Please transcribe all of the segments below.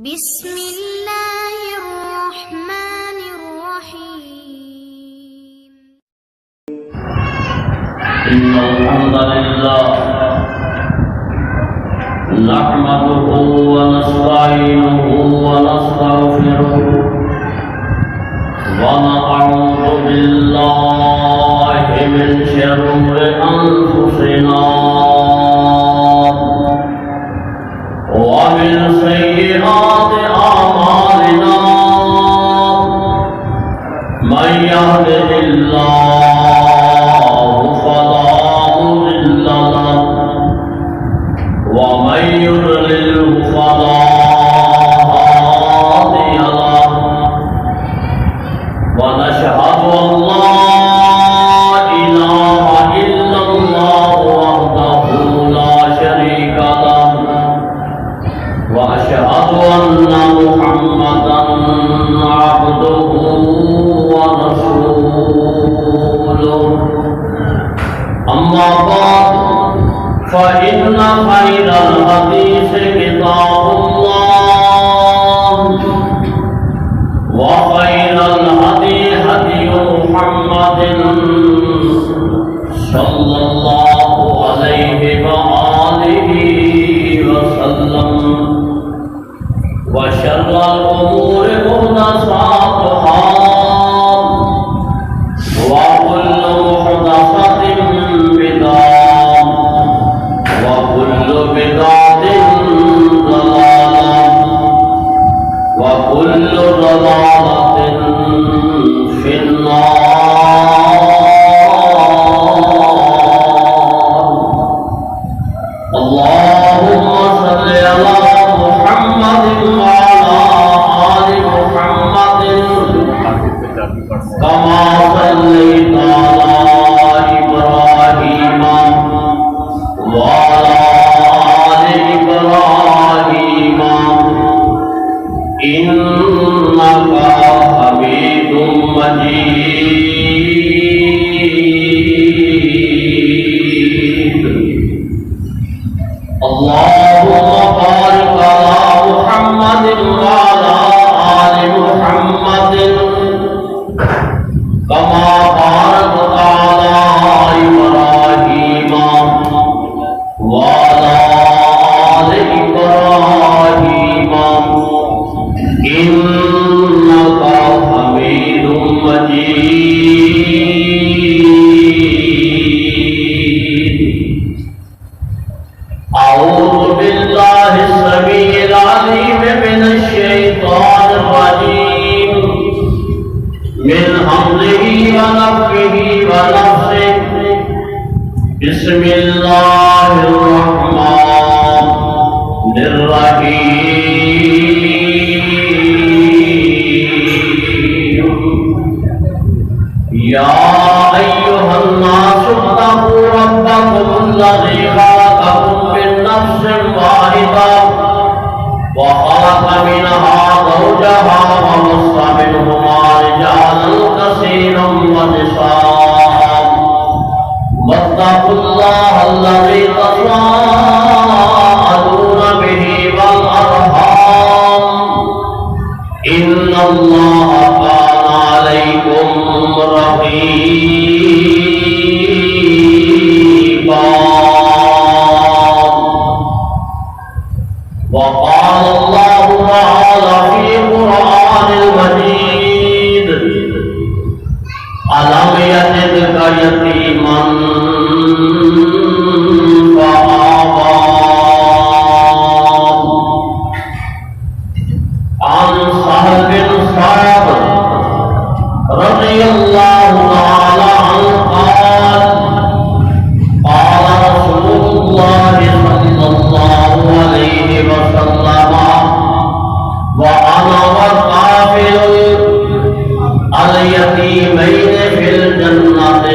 بسم اللہ الرحمن الرحیم ان الحمد للہ نحمده ونستعینه ونستغفره ونعوذ باللہ من شرور انفسنا ومن سیئات اعمالنا من يهده الله فلا مضل له ومن يضلل فلا هادي له ونشهد أن لا إله إلا الله وحده لا شريك له وأشهد أن محمدا عبده ورسوله أما بعد فإن خير الحديث كتاب الله وخير الهدي هدي محمد صلى الله عليه وآله وسلم وشر الأمور محدثاتها وكل محدثة بدعة وكل بدعة ضلالة وكل ضلالة في النار. اللهم صل على محمد وعلى آل محمد كما صليت على إبراهيم وعلى آل إبراهيم إنك حميد مجيد. اللهم بارك على محمد وعلى آل محمد كما باركت على إبراهيم وعلى آل إبراهيم إنك حميد مجيد. أعوذ بالله السميع العليم من الشيطان الرجيم من همزه ونفخه ونفثه. بسم الله الرحمن الرحيم. يا أيها الناس اتقوا ربكم الذي خلقكم من نفس واحدة وخلق منها زوجها وبث منهما رجالا كثيرا ونساء واتقوا الله الذي تساءلون به والأرحام إن الله كان عليكم رقيبا. وقال الله تعالى في القرآن المجيد: ألم يجدك يتيما فآوى. عن سهل بن سعد رضي الله تعالى عنه قال: قال رسول الله صلى الله عليه وسلم: وأنا والقافل اليتيمين في الجنة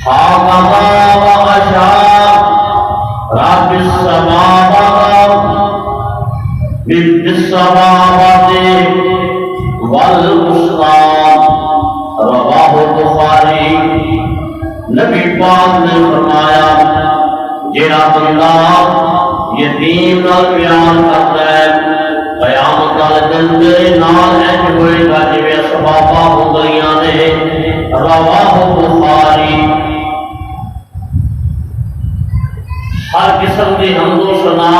هكذا وأشار رب السماوات بالسماوات والوسطى. رواہ البخاری. نبی پاک نے فرمایا جڑا بندہ یتیم نال پیار کرتا ہے والے دن میرے نال انج ہوئے گا جویں اسباباں ہوندیاں نے رواہ بخاری ہر قسم کی حمد و ثنا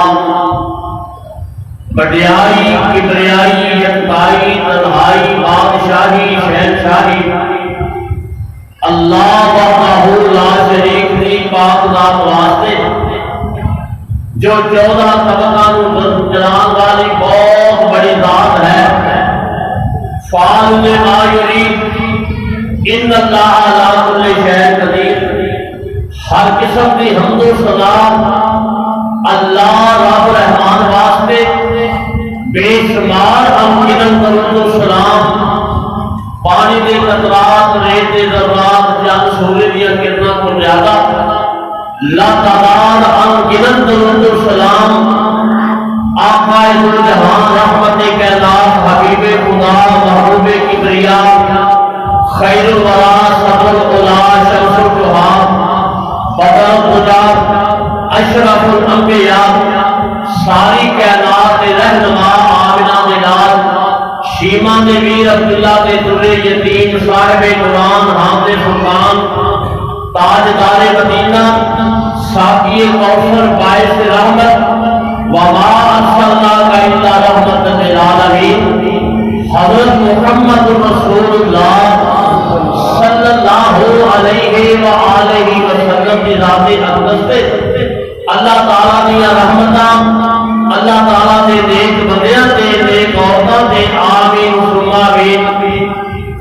بڑیائی کبریائی یکتائی تنہائی بادشاہی شہنشاہی اللہ وحدہ لا شریک دی پاک ذات واسطے جو 14 طبقاں جلان والی بہت بڑی ذات ہے فعال لما یرید ان اللہ علی کل شیء قدیر ہر قسم کی حمد و ثنا اللہ رب رحمان واسطے بے شمار امکن درود و سلام پانی کے قطرات ریت کے ذرات چند سورج دیا کرنا کو زیادہ لاتعداد امکن درود و سلام آقا ذوالجہان رحمت کائنات حبیب خدا محبوب کبریا خیر الورا صدر العلا شمس الجہاں بدر الدجا اشرف الانبیاء ساری کائنات کے رہنما آمنہ دے نال شیما دے ویر عبداللہ دے در یتیم صاحب قرآن حامد فرقان تاجدار مدینہ ساقی کوثر باعث رحمت وما ارسلناک الا رحمۃ للعالمین حضرت محمد رسول اللہ صلی اللہ علیہ وآلہ وسلم کی ذات اقدس پہ اللہ تعالیٰ دیا رحمتاں اللہ تعالیٰ دے نیک بندیاں دے نیک عورتاں دے آمین ثم آمین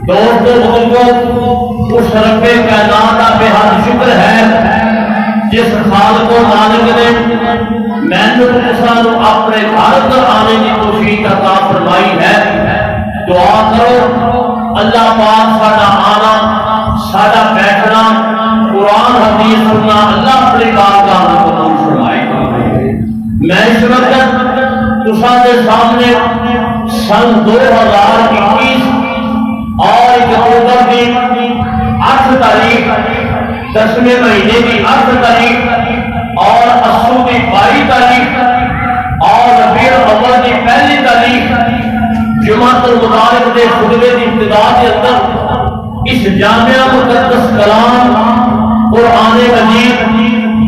دوستو بزرگوں اس رب کائنات کا بے حد شکر ہے جس خالق و مالک نے میں نے اپنے گھر پر آنے کی توفیق عطا فرمائی ہے دعا کرو اللہ پاک ساڈا آنا ساڈا بیٹھنا قرآن حدیث سننا اللہ اپنے بارگاہ میں قبول فرمائے میں اس وقت تساں دے سامنے سن 2021 اور اکتوبر کی 8 تاریخ 10ویں مہینے کی 8 تاریخ اور اسو کی 22 تاریخ اور ربیع الاول کی 1 تاریخ جمعۃ المبارک کے خطبے کی ابتدا کے اندر اس جامعہ مقدس کلام قرآن مجید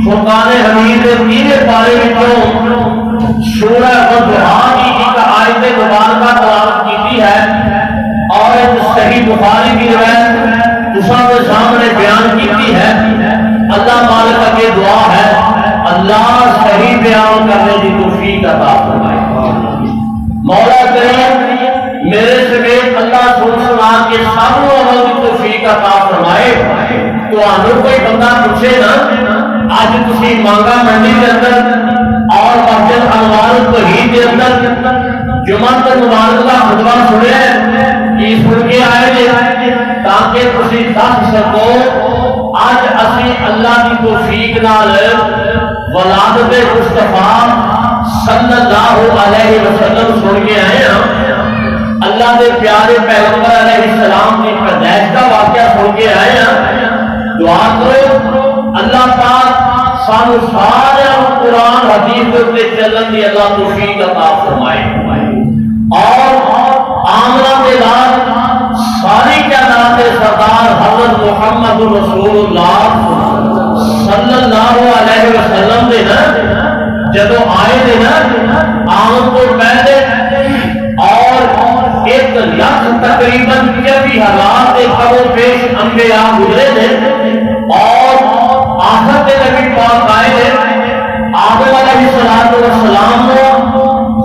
فرقان حمید کے 3 پارے وچوں سورہ الضحیٰ کی ایک آیت مبارکہ تلاوت کی ہے اور ایک صحیح بخاری کی روایت تساں کے سامنے بیان کی ہے اللہ مالک کی دعا ہے اللہ صحیح بیان کرنے کی توفیق عطا فرمائے مولا کریم میرے سمیت اللہ سنا کے سامنے عمل کی توفیق عطا فرمائے تو کوئی بندہ پوچھے نا آج تسی مانگا منڈی کے اندر اور مسجد انوار التوحید کے اندر جمعہ مبارک کا خطبہ سنیا یہ سن کے آئے گے تاکہ تسی دس سکو آج اسی اللہ کی توفیق نال ولادت مصطفیٰ صلی اللہ علیہ وسلم سن کے آئے ہیں اللہ دے پیارے پیغمبر علیہ السلام کی پیدائش کا واقعہ سن کے آئے ہیں دعا کرو اللہ پاک سانو سارے قرآن حدیث کے چلن دی اللہ توفیق عطا فرمائے اور آمنہ کے بعد ساری کائنات سردار حضرت محمد رسول اللہ صلی اللہ علیہ وسلم دے نا جدو آئے دے نا آمن تو پہلے اور 1 لاکھ تقریباً 20,000 کے قبل پیش انبیاء گزرے تھے اور آخر کے نبی پاک آئے تھے آدم علیہ السلام کو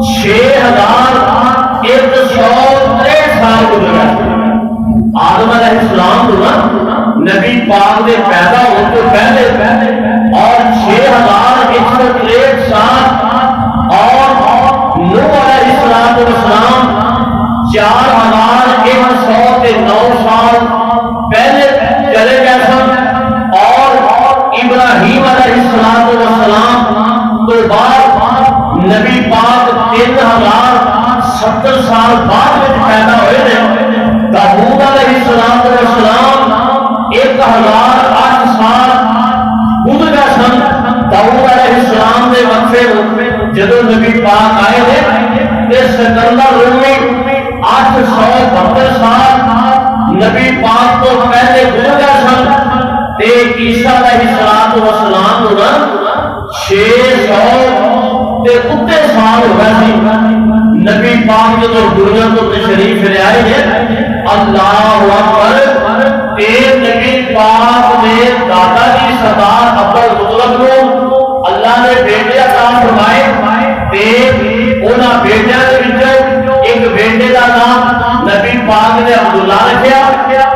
6,163 سال گزرے آدم علیہ السلام کو نبی پاک نے پیدا ہونے سے پہلے اور 6,163 سال اور نوح علیہ السلام 4,109 سال پہلے چلے گئے سن اور ابراہیم علیہ السلام تو بعد نبی پاک 3,070 سال بعد میں پیدا ہوئے تھے داؤد علیہ السلام 1,008 سال گزر گئے سن داؤد علیہ السلام نے وقفے جدو نبی پاک آئے تھے سکندر رومی 872 سال نبی پاک تو پہلے گزر سن تے عیسیٰ علیہ السلام نو 600 تے اتے سال ہو گئے سی نبی پاک جو دنیا تو تشریف لے آئے ہیں اللہ اکبر تے نبی پاک نے دادا جی سردار عبدالمطلب کو اللہ نے بیٹے عطا فرمائے تے انہاں بیٹیاں دے وچوں ایک بیٹے دا نام نبی پاک نے عبداللہ رکھیا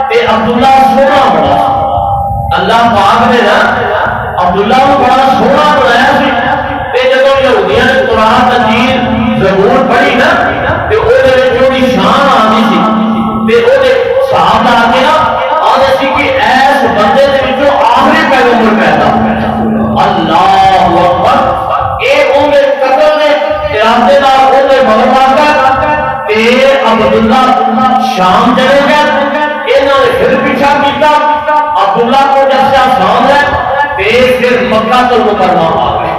تے عبداللہ سونا بڑا اللہ پاک نے نا عبداللہ کو بڑا سونا بنایا سی تے جدوں یہودیاں نے قرآن تنزیل زبور پڑھی نا تے او دے وچ اودی شان آندی سی تے او دے صحابہ آ کے نا آندے سی کہ ایس بندے دے وچوں آخری پیغمبر پیدا ہویا اللہ اکبر اے اون دے قتل دے ارادے نال اون دے مگر تے عبداللہ شام چلے گئے انہوں نے پھر پیچھا کیتا عبداللہ کو جیسے آسان ہے پھر مکہ تو مکرمہ آ گئے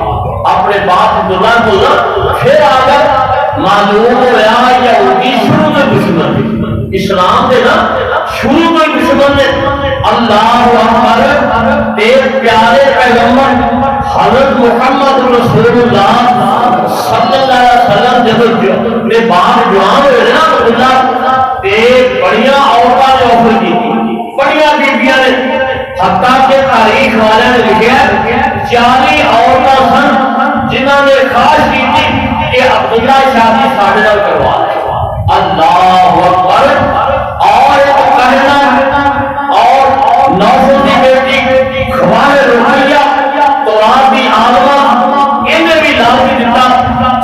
اپنے باپ عبداللہ کو پھر آ گئے معلوم ہوا یہودی شروع میں دشمن اسلام دے نا شروع میں دشمن نے اللہ اکبر تے پیارے پیغمبر حضرت محمد رسول اللہ صلی اللہ علیہ وسلم جب نے باپ جوان ہوئے نا عبداللہ تے بڑیاں عورتاں نے آفر کی بڑیاں بیبیاں نے حتیٰ کہ تاریخ والے نے لکھا 40 عورتاں سن جنہوں نے خواہش کی تھی کہ عبداللہ شادی ساڑھے نال کروا لے اللہ اکبر اور ایک کہنا اور نوفل کی بیٹی خوال رقیہ تورات دی عالمہ انہیں بھی لازمی دیتا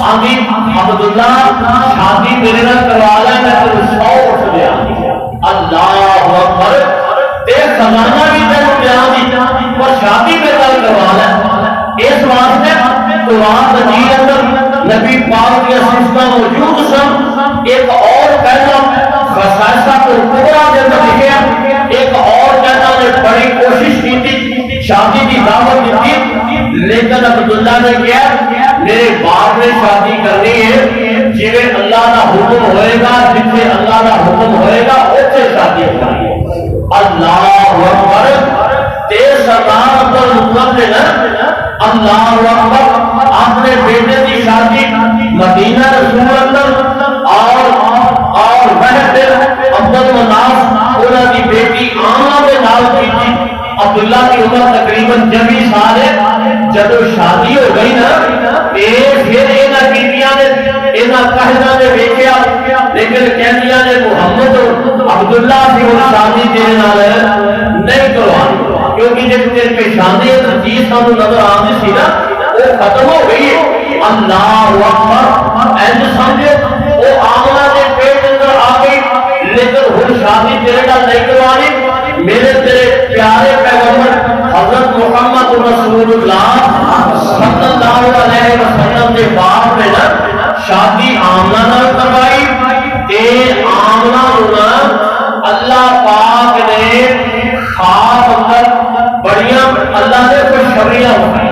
آدھی عبداللہ شادی میرے نال کروا لے میں تو 100 اٹھ دیا اللہ اکبر تے زمانہ بھی تے بیان دی اور شادی پہ کل کروا لے اس واسطے قرآن مجید اندر نبی پاک کی صفتاں موجود سن ایک اور کہنا خصائصہ کو پورا دے لکھیا ایک اور کہنا نے بڑی کوشش کی تھی شادی کی دعوت دی لیکن عبداللہ نے کیا میرے باپ نے شادی کرنی ہے جویں اللہ کا حکم ہوئے گا جتنے اللہ کا حکم ہوئے گا اسے شادی کرنی ہے اللہ اکبر تے سردار عبدالمطلب نے نا اللہ اکبر اپنے بیٹے کی شادی مدینہ رسول اللہ اور بہت عبدالمناف انہاں دی بیٹی آمنہ دے نال کی تھی عبداللہ کی عمر تقریباً 24 سال ہے جب شادی ہو گئی نا پھر انہاں بیٹیاں نے انہاں کہنا نے دیکھا لیکن کہندیاں نے محمد عبداللہ کی وہ شادی تیرے نال نہیں کروانی کیونکہ جب تیرے پیشانے چیز سانو نظر آندی سی نا وہ ختم ہو گئی اللہ اکبر اینج سمجھے وہ آمنہ دے پیٹ اندر آ گئی لیکن ہن شادی تیرے نال نہیں کروانی میرے تیرے پیارے پیغمبر حضرت محمد رسول اللہ صلی اللہ علیہ وسلم کے باپ نے نا شادی آمنہ نال کروائی تے آمنہ نو اللہ پاک نے خواب اندر بڑیاں اللہ نے خوشخبریاں ہوئی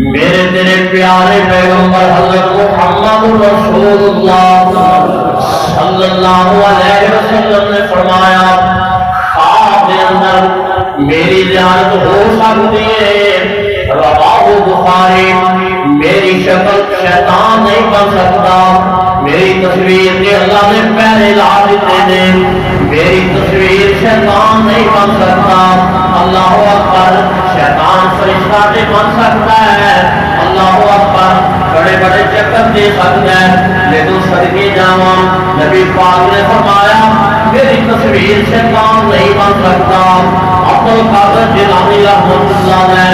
میرے تیرے پیارے پیغمبر حضرت محمد رسول اللہ صلی اللہ علیہ وسلم نے فرمایا خواب کے اندر میری زیارت ہو سکتی ہے رواہ بخاری میری شکل شیطان نہیں بن سکتا میری تصویر کے اللہ نے پہلے لا دیتے ہیں میری تصویر شیطان نہیں بن سکتا اللہ اکبر شیطان فرشتہ نہیں بن سکتا ہے اللہ اکبر بڑے بڑے چکر دے سکتا ہے لیکن صدقے جاواں نبی پاک نے فرمایا میری تصویر شیطان نہیں بن سکتا عبدالقادر جیلانی رحمۃ اللہ نے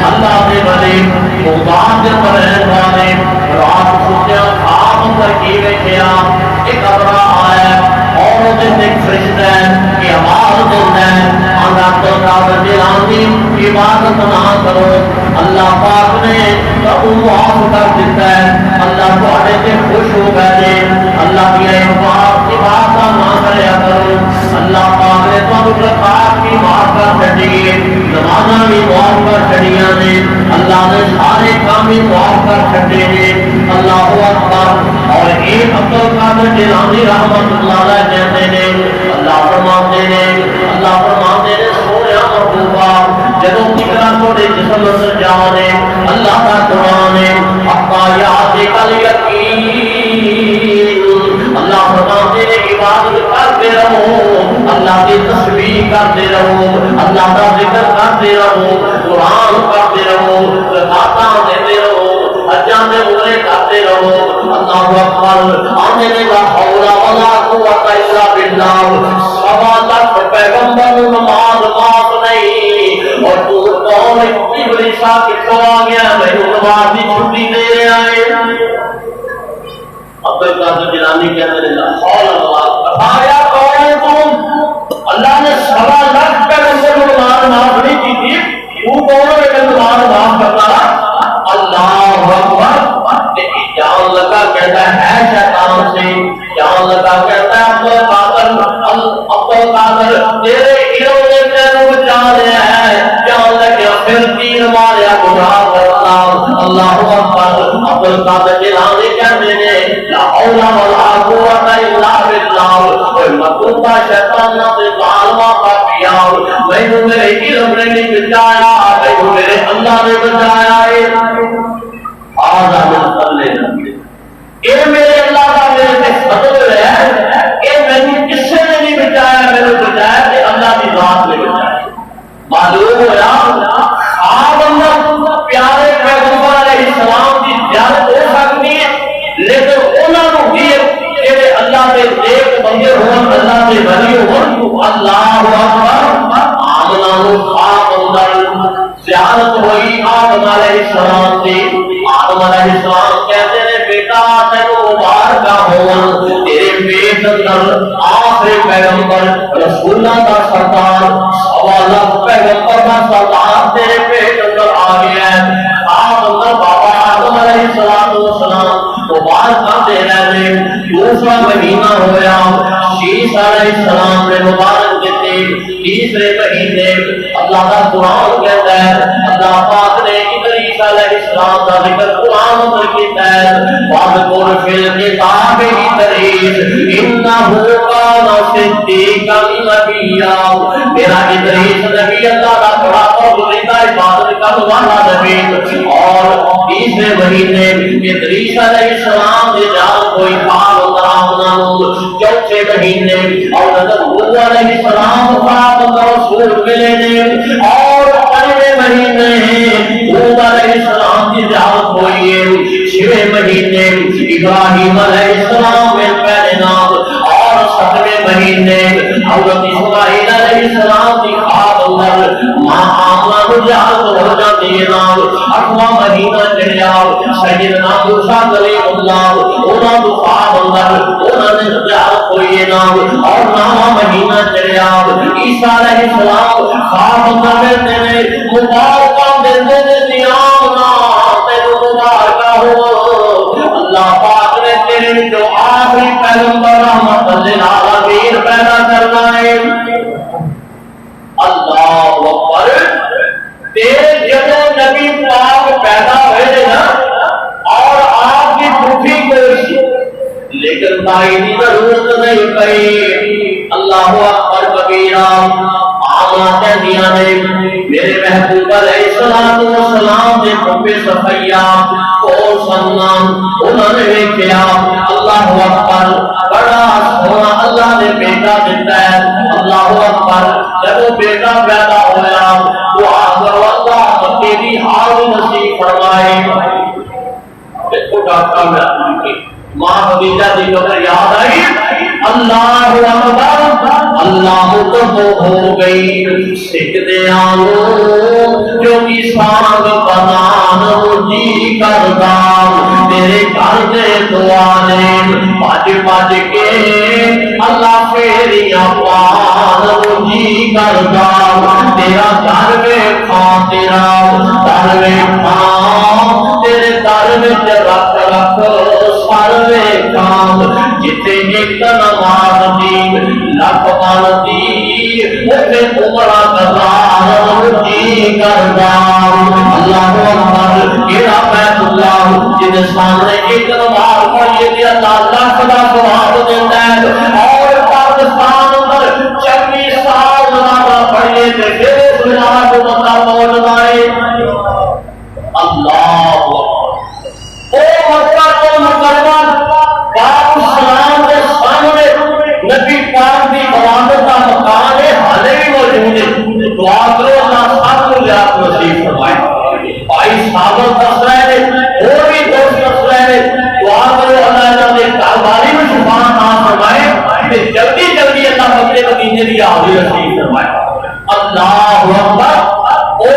اللہ نے بڑے مقام کے پرہن والے رات سوچا خواب اندر کی ویکھیا ایک ابرا آیا اور وہ دن ایک فرشتہ ہے کہ آواز دیتا ہے عبدالقادر جیلانی عبادت نہ کرو اللہ پاک نے تو معاف کر دیتا ہے اللہ تواڈے تے خوش ہو گئے اللہ کی عبادت نہ کریا کرو اللہ پاک نے تانوں رکعات بھی معاف کر چھڈی نمازاں بھی معاف کر چھڈیاں نے اللہ نے سارے کام بھی معاف کر چھڈے نے اللہ اکبر اور ایک عبدالقادر جیلانی شامی رحمت اللہ علیہ کہتے ہیں اللہ فرماتے ہیں سویا محبوبہ جدوں تکرا تھوڑے جسم اندر جان ہے اللہ کا قرآن ہے حقا یاد کل یقین اللہ فرماتے ہیں عبادت کرتے رہو اللہ کی تسبیح کرتے رہو اللہ کا ذکر کرتے رہو قرآن پڑھتے رہو زکاتاں دیتے رہو حجاں دے عمرے کرتے رہو اللہ اکبر آنے لا حول ولا قوت الا باللہ سوا لاکھ پیغمبر نماز معاف نہیں اور تو کون ابلیس کتوں آ گیا میں نماز کی چھٹی دے رہا ہے عبد القادر جیلانی کہتے ہیں لا حول ولا قوت آیا کون تم اللہ نے سوا لاکھ پیغمبر نماز معاف نہیں کی تھی وہ کون ہے نماز معاف کرتا اللہ اکبر جان لگا کہتا ہے شیطان سے جان لگا کہتا ہے عبد القادر تیرے علم نے تینوں بچا لیا ہے جان لگا پھر تیر ماریا گناہ کرتا اللہ اکبر عبد القادر جیلانی کہتے ہیں لا حول ولا قوت الا باللہ کوئی مطلوبہ شیطان نہ سے ظالمہ کا پیا میں میرے علم نے نہیں بچایا میں میرے اللہ نے بچایا ہے اے میرے اللہ کا میرے سے فضل ہے اے میں کسی نے نہیں بچایا میں نے بچایا کہ اللہ کی ذات نے بچایا معلوم ہوا خواب اندر پیارے پیغمبر علیہ السلام کی زیارت ہو سکتی ہے لیکن انہوں نے کہ اللہ کے نیک بندے ہوں اللہ کے ولی ہوں اللہ اکبر آمنہ خواب اندر زیارت ہوئی آدم علیہ السلام سے آدم علیہ السلام کہتے ہیں بیٹا تینو مبارکہ ہون تیرے پیٹ اندر آخری پیغمبر رسول اللہ کا سردار سوا لاکھ پیغمبر کا سردار تیرے پیٹ اندر آ گیا ہے آپ اندر بابا آدم علیہ السلام مبارکہ دے رہے دوسرا مہینہ ہویا شیش علیہ السلام نے مبارک دیتے تیسرے مہینے اللہ کا قرآن کہتا ہے اللہ پاک نے ادریس علیہ السلام کا ذکر قرآن اندر کیتا ہے وَاذْكُرْ فِي الْكِتَابِ ادریس اِنَّهُ كَانَ صِدِّيقًا نَبِيًّا میرا ادریس نبی اللہ کا بڑا پسندیدہ عبادت کرنے والا نبی اور تیسرے مہینے ادریس علیہ السلام نے جان کوئی حال اترامنا چوتھے مہینے اور حضرت موسیٰ علیہ السلام خواب کا رسول ملے نے اور پہلے مہینے موسیٰ علیہ السلام کی زیارت ہوئی ہے چھویں مہینے ابراہیم علیہ السلام میں پہلے نام اور ستویں مہینے حضرت اسماعیل علیہ السلام کی خواب اندر ماں آمنہ کو زیارت ہو جاتی ہے نام اٹھواں مہینہ چڑھیا سیدنا موسیٰ کلیم اللہ انہوں نے خواب اندر انہوں نے زیارت ہوئی ہے نام اور نواں مہینہ چڑھیا عیسیٰ علیہ السلام خواب اندر ملتے ہیں مبارکہ دیتے ہیں نیامنا تینو مبارکہ ہو اللہ پاک نے تیرے جو آخری پیغمبر رحمت للعالمین پیدا کرنا ہے اللہ اکبر تیرے جب نبی پاک پیدا ہوئے نا اور آپ کی پٹھی کوئی لیکن تائیدی ضرورت نہیں پئی اللہ اکبر کبیرہ آمنہ کہدیاں نے میرے محبوب علیہ السلام نے پپے صفیہ اور سنان انہوں نے دیکھا اللہ اکبر بڑا سونا اللہ نے بیٹا دیتا ہے اللہ اکبر جب وہ بیٹا پیدا ہویا وہ آخر اللہ تیری حال نصیب فرمائے دیکھو ڈاکٹر میں اپنی ماں خدیجہ دی قبر یاد آئی اللہ اکبر اللہ تو ہو گئی سجدے آنو جو کی سانگ بنان جی کردا تیرے گھر دے دعانے باج باج کے اللہ فیریاں پان جی کردا تیرا گھر میں کھان تیرا در میں کھان تیرے در میں رکھ رکھ سروے کام جتے ایک نماز دی لکھ مان دی اٹھے عمرہ قضا جی کردہ اللہ اکبر ایرا بیت اللہ جن سامنے ایک نماز پڑھیے کہ اللہ لاکھ کا ثواب دیتا ہے، اور پاکستان اندر 26 سال نماز پڑھیے کہ پھر اس نماز کو بندہ پہنچ جائے۔ اللہ او مکہ کو مکرمہ پاک اسلام کے سامنے نبی پاک کی عبادت کا مکان ہے، حالے بھی موجود ہے۔ دعا کرو اللہ سب کو یاد نصیب فرمائے۔ بھائی صحابہ دس رہے ہیں، اور بھی دوست دس رہے ہیں، دعا کرو اللہ انہوں نے کاروباری میں شفا عطا فرمائے کہ جلدی جلدی اللہ مکے مدینے کی حاضری نصیب فرمائے۔ اللہ اکبر، او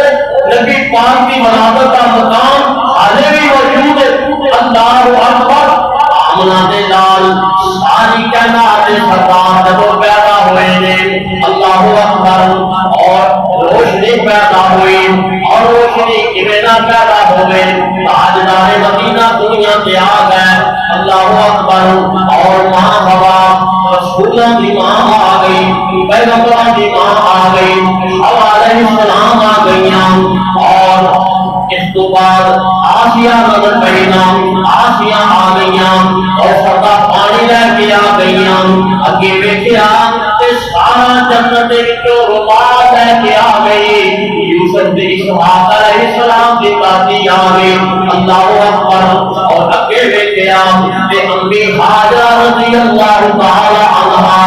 نبی پاک کی عبادت کا مکان حالے بھی موجود ہے۔ اللہ اکبر، آمنہ دے لال ساری کائنات سرکار جب پیدا ہوئے نے، اللہ اکبر، اور روشنی پیدا ہوئی، اور روشنی کیویں پیدا ہوئے، تاجدار مدینہ دنیا تے آ گئے، اللہ اکبر، اور ماں ہوا رسولوں کی ماں آ گئی، پیغمبروں کی ماں آ گئی، حوا علیہ السلام آ گئیاں، اور اس تو بعد آسیہ نظر پہنا، آسیہ آ گئیاں، اور سردہ پانی لے کے آ گئیاں، اگے بیٹھیا تے سارا جنت وچوں رومال لے کے آ گئی، یوسف تے اسحاق علیہ السلام کی دادی آ گئی، اللہ اکبر، اور اگے بیٹھیا تے امی ہاجرہ رضی اللہ تعالی عنہا،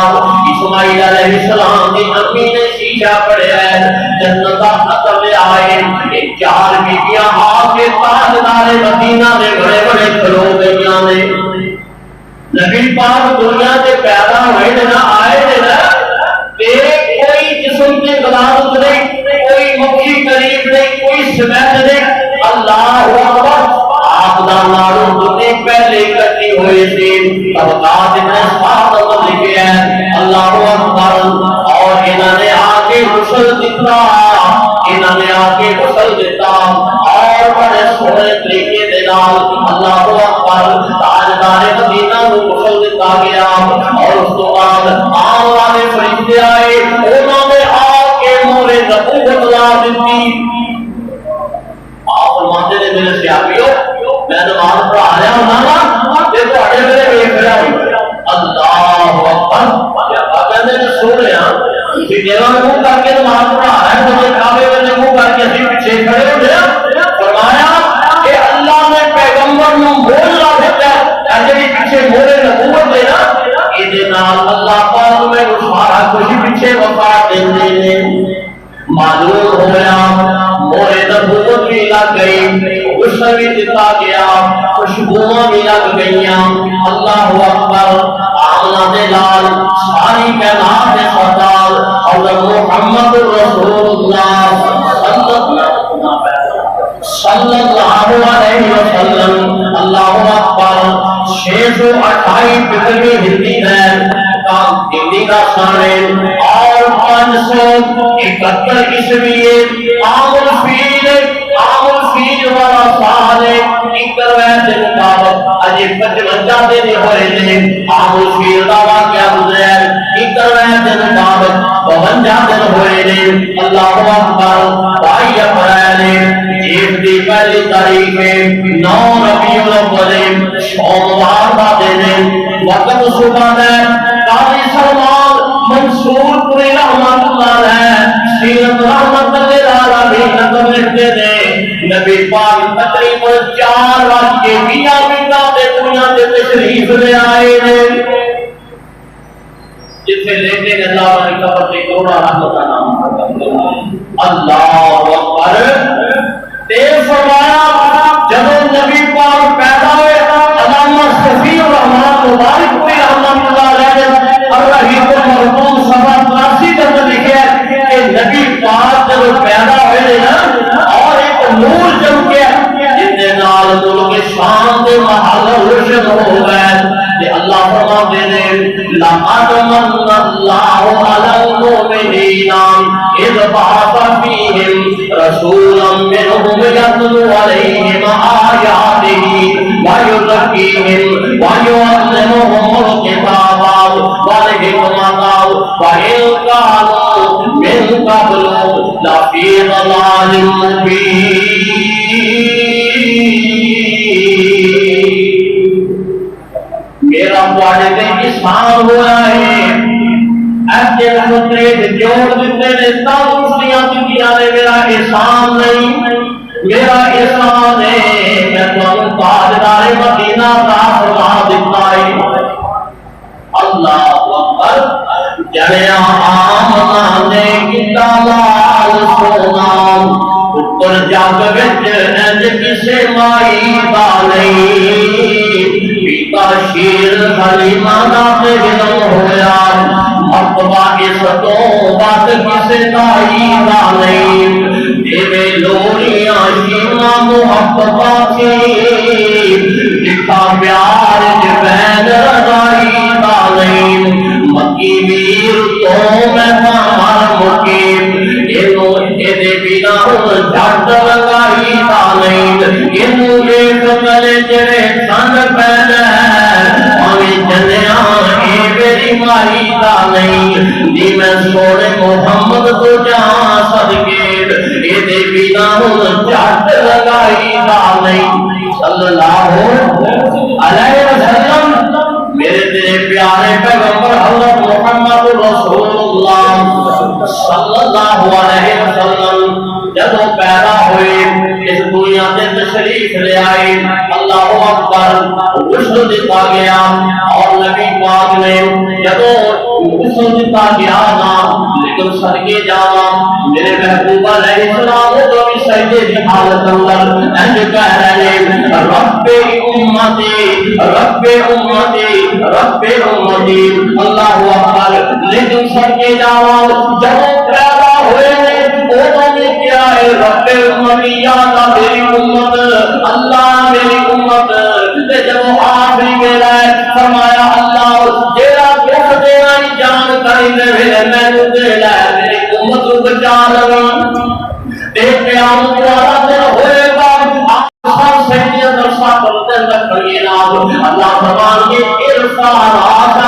اسماعیل علیہ السلام کی امی نے شیشہ پڑھیا ہے، جنت کا عطر لے آئے، ایک چار بیٹیاں آ کے تاجدار مدینہ میں بڑے بڑے کھلو گئیاں نے۔ نبی پاک دنیا سے پیدا ہوئے نہ آئے نہ، کوئی جسم کی غلاظت نہیں، کوئی مکھی قریب نہیں، کوئی سمیت نہیں، اللہ اکبر، آپ دا نارو دنیا پہلے اکٹھی ہوئے تھے، طبقات ابن اسحاق نظر لکھے ہیں، اللہ اکبر، اور انہوں نے آ کے غسل دیتا، انہوں نے آ کے غسل دیتا، اور بڑے سونے طریقے دے نال اللہ اکبر تاجدار مدینہ کو غسل دیتا گیا، اور اس تو بعد آن والے فرشتے آئے، انہوں نے آ کے مہر نبوت لا دیتی۔ آپ فرماتے نے میرے صحابیوں، میں نماز پڑھا رہا ہوں نا تے تواڈے میرے ویکھ رہا ہوں، اللہ اکبر، کہندے نے سن رہا کہ میرا منہ کر کے نماز پڑھا رہا ہے، مجھے کعبے میں منہ کر کے اسی پیچھے کھڑے ہو گئے۔ فرمایا کہ اللہ نے پیغمبر نو مول لا دیتا ہے، جڑی پیچھے مولے نبوت دے نا، اے نال اللہ پاک میں سارا کچھ پیچھے وفا دیندے نے۔ معلوم ہوا مورے نبوت بھی لگ گئی، غسل بھی دیتا گیا، خوشبوئیں بھی لگ گئیاں، اللہ اکبر، آمنہ دے لال ساری کائنات سردار حضرت محمد رسول اللہ صلی اللہ علیہ وسلم، اللہ اکبر، 628 پتری ہندی ہے، ہندی کا سانے، اور 571 عیسوی عام الفیل والا سال 91 دن مطابق اجے 55 دن ہوئے نے، عام الفیل کا واقعہ گزرا ہے 91 دن مطابق 52 دن ہوئے نے، اللہ اکبر، 22 اپریل جیٹ دی پہلی تاریخ 9 ربیع الاول سوموار کا دن، وقت صبح ہے، قاضی سلمان منصور پوری رحمت اللہ علیہ سیرت رحمت للعالمین نظر لکھتے ہیں، نبی پاک تقریباً 4:20 تے دنیا سے تشریف لے آئے ہیں، جسے لیتے ہیں اللہ علیہ قبر سے کروڑا رحمت کا نام، اللہ اکبر۔ تیز فرمایا جب نبی پاک پیدا ہوئے، علامہ شفیع الرحمان مبارک پوری رحمت اللہ علیہ الرحیم المرحوم صفحہ 83 پر لکھا ہے کہ نبی پاک جب پیدا ہوئے نا، اور ایک نور چمکیا جن دے نال ملک شام دے محل روشن ہو گئے، کہ اللہ فرماتے ہیں لقد من اللہ علی المؤمنین اذ بعث فیہم رسولا منہم یتلو علیہم آیاتہ ویزکیہم ویعلمہم الکتاب والحکمۃ وإن کانوا من قبل لفی ضلال مبین۔ مسلمان ہوا ہے ایسے متریج جوڑ دیتے نے تب مسلیاں دیتیاں نے میرا احسان نہیں میرا احسان ہے میں تمہیں تاجدار مدینہ کا فرما دیتا ہے اللہ اکبر جڑیا آمنا نے کتا لال سونا پتر جگ وچ انج کسے مائی دا نہیں پیتا شیر حلیمہ دا علم ہویا مرتبہ اس تو بات کسے دائی دا نہیں دیوے لوریاں شیما محبتہ تھی لکھا پیار جبین رضائی دا نہیں مکی ویر تو میں مار مکیم اینو ایدے بینا ہوں جھٹ لگائی دا نہیں اینو ایک ملے جرے چند پہن ہے ہمیں جنیاں اے میری مائی دا نہیں دی میں سوڑے محمد تو جہاں صدقے ایدے بینا ہوں جھٹ لگائی دا نہیں صلی اللہ علیہ وسلم میرے تیرے پیارے پیغمبر حضرت محمد رسول اللہ صلی اللہ علیہ وسلم جب وہ پیدا ہوئے اس دنیا سے تشریف لے آئے اللہ اکبر غسل دیتا گیا اور نبی پاک نے جب غسل دیتا گیا نا لیکن صدقے جانا میرے محبوب علیہ السلام جو بھی سجدے کی حالت اندر انج کہہ رہے رب امتی رب امتی رب امتی اللہ اکبر لیکن صدقے جانا جب پیدا ہوئے انہوں نے کیا ہے رب امتی یاد میری امت اللہ میری امت جب آخری میرا فرمایا اللہ جیڑا دکھ دینا ہی جان کری دے میں دے میری امت بچا لگا دیکھ قیامت والا دن ہوئے گا سب سیدیاں درسا کرتے اندر کریے نام اللہ فرمان کے ارفان آشا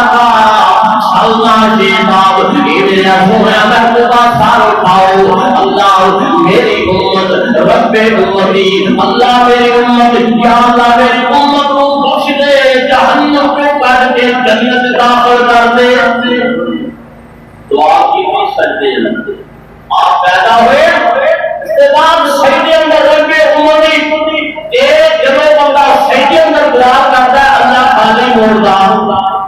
اللہ جیباب میرے سویا محبوبہ سار اٹھاؤ اللہ میری امت رب امتی اللہ میری امت یا اللہ میری امت کو بخش دے جہنم کو کر کے جنت داخل کر دے دعا کی بھی سجدے لگتے آپ پیدا ہوئے اس کے بعد سجدے اندر رب امتی ایک جب بندہ سجدے اندر دعا کرتا ہے اللہ خالی موڑتا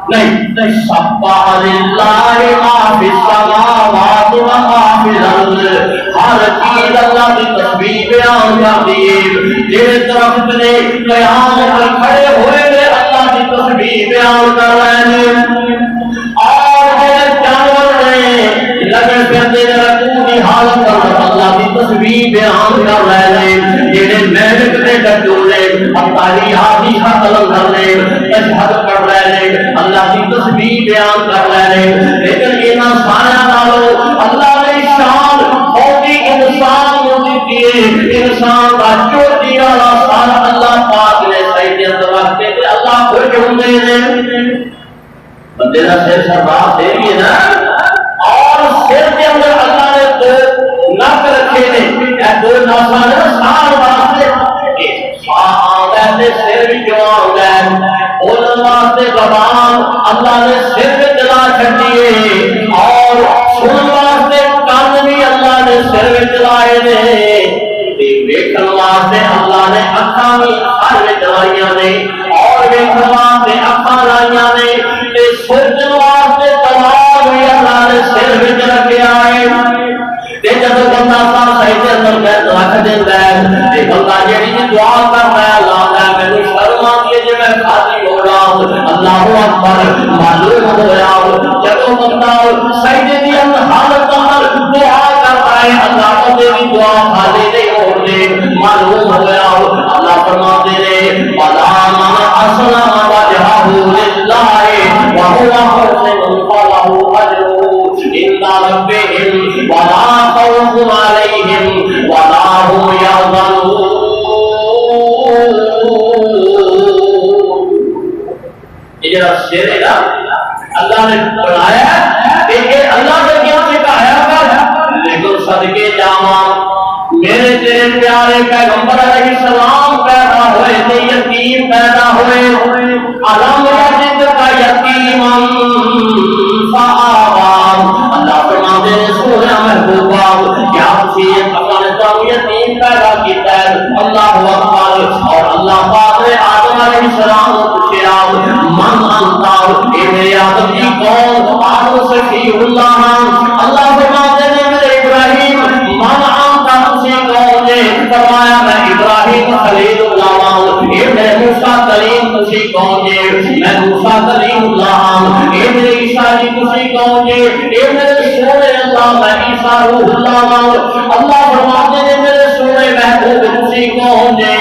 نہیں سبح للہ ما فی السماوات و ما فی الارض ہر چیز اللہ کی تسبیح بیان کرتی ہے جس طرف نے قیامت کھڑے ہوئے اللہ کی تسبیح بیان کر رہے ہیں اور جانور نے لگے پھرتے رکوع کی حالت اللہ کی تسبیح بیان کر رہے ہیں جڑے مہلک نے ڈٹولے اپنی ہاتھی قلم کر لے اشہد کر رہے ہیں اللہ کی تسبیح بیان کر رہے ہیں لیکن انہاں سارے نالوں اللہ نے شان ہوتی انسان کو دی انسان کا چوٹی والا سارا اللہ پاک نے سجدے اندر رکھ کے اللہ کو جوندے نے بندے کا سر سربراہ دے گی نا اور سر کے اندر اللہ نے دو نک رکھے نے دو ناسا نے سار واسطے سر بھی کیوں گئے بولن واسطے زبان اللہ نے سر میں چلا چھٹیے اور سنن واسطے کان بھی اللہ نے سر میں چلائے نے دیکھن واسطے اللہ نے اکھاں بھی سر میں چلائیاں نے اور دیکھن واسطے اکھاں لائیاں نے سوچن واسطے تمام بھی اللہ نے سر میں رکھے آئے جب بندہ سا سجدے اندر رکھ دیندا ہے تے بندہ جڑی دعا کردا ہے اللہ نے مینوں شرم آتی ہے جے میں خالی ہو جاؤں اللہ اکبر معلوم ہویا جب بندہ سجدے دی حالت اندر دعا کرتا ہے اللہ تیری دعا خالی نہیں ہوندی معلوم ہویا اللہ فرماتے ہیں ولا من اسلم وجهه لله وهو محسن فله اجره عند ربهم ولا خوف عليهم ولا هم يحزنون یہ شعر ہے نا اللہ نے بنایا کہ یہ اللہ نے کیا سکھایا ہے لیکن صدقے جاواں میرے تیرے پیارے پیغمبر علیہ السلام پیدا ہوئے تھے یتیم پیدا ہوئے علم یجد کا یتیما آبا اللہ فرماتے ہیں سونے محبوبہ کیا اسی اللہ نے تو یتیم پیدا کیتا ہے اللہ اکبر اور اللہ پاک نے آدم علیہ السلام کو پوچھا من انتا اے میرے آدم کی کون آدم صفی اللہ اللہ فرماتے ہیں میرے ابراہیم من انتا تسی کون ہے فرمایا میں ابراہیم خلیل اللہ اے میرے موسیٰ کلیم تسی کون ہے میں موسیٰ کلیم اللہ اے میرے عیسیٰ جی تسی کون ہے اے میرے سونے اللہ میں عیسیٰ روح اللہ اللہ فرماتے ہیں میرے سونے محبوب تسی کون ہے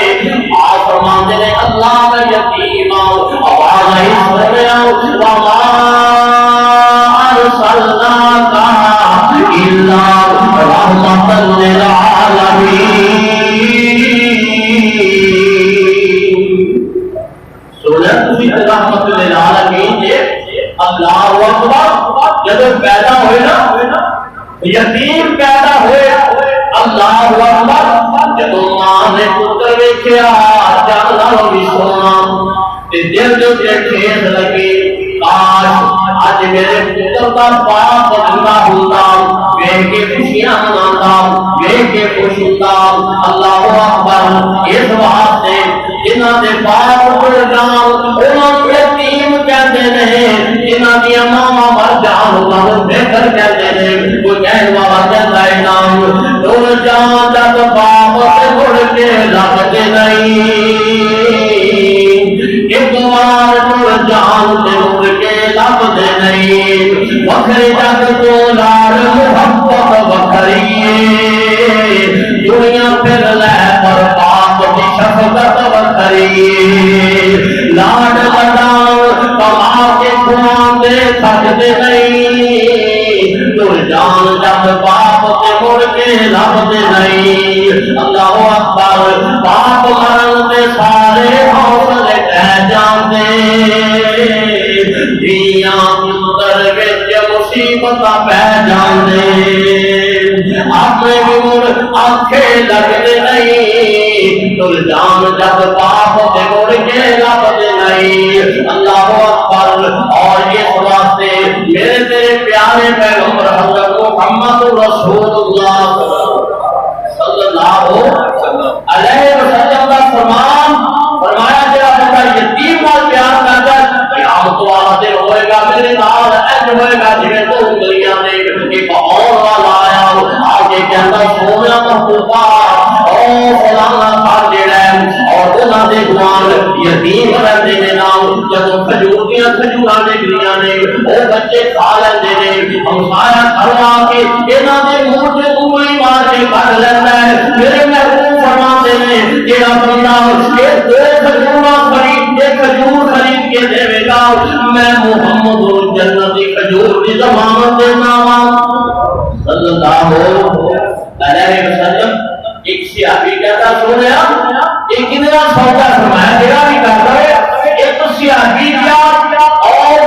آپ فرماتے ہیں اللہ میں یتیم آواز آئی سونے وما ارسلناک الا رحمۃ للعالمین سونے تسی رحمۃ للعالمین جے اللہ اکبر جب پیدا ہوئے نا یتیم پیدا ہوئے اللہ اکبر جب ماں نے پتر ویکھیا جاننا بھی سونا تے دل دے ٹھیس لگی کاش اج میرے پتر کا باپ زندہ ہوندا ویکھ کے خوشیاں مناتا ویکھ کے خوش ہوندا اللہ اکبر اس واسطے جنہاں دے باپ مر جان انہاں نوں یتیم کہندے نے جنہاں دی ماں مر جان انہاں نوں بہتر کہندے نے کوئی کہن والا کہندا ہے نام دور جان جب باپ سے مڑ کے لبتے نہیں ایک بار مڑ جان سے مڑ کے لبتے نہیں وکھری جگ تو لاڑ محبت وکھری دنیا پھر لے پر باپ کی شفقت وکھری لاڑ لگاؤ کما کے کھواندے تھکتے نہیں دور جان جب باپ سے مڑ کے لبتے نہیں اللہ اکبر باپ مرن دے سارے حوصلے ٹہ جاندے دیاں پتر وچ مصیبت پہ جاندے اپنے بھی مڑ آنکھیں لگتے نہیں دور جان جب باپ سے مڑ کے لبتے نہیں اللہ اکبر اور اس واسطے میرے تیرے پیارے پیغمبر حضرت محمد رسول اللہ صلی اللہ علیہ وسلم کا فرمان فرمایا جڑا بندہ یتیم نال پیار کرتا ہے قیامت والا دن ہوئے گا میرے نال اج ہوئے گا جویں دو انگلیاں نے ایک اور والا آیا آگے کہندا سونا محبوبہ او فلانا تھا جڑا اور انہاں دے جوان یتیم رہندے نے نام جدوں کھجور دیاں کھجوراں دے گلیاں نے او بچے کھا لیندے نے ہمسایا گھر آ کے انہاں دے منہ تے انگلی مار کے کڈ لیندا ہے میرے محبوب فرماتے ہیں جڑا بندہ یہ دو کھجوراں خرید خرید کے دے گا میں محمد جنت کی کھجور کی ضمانت دینا صلی اللہ علیہ وسلم ایک صحابی کہتا سنیا ایک کتنا سودا فرمایا جڑا بھی کرتا ہے ایک صحابی گیا اور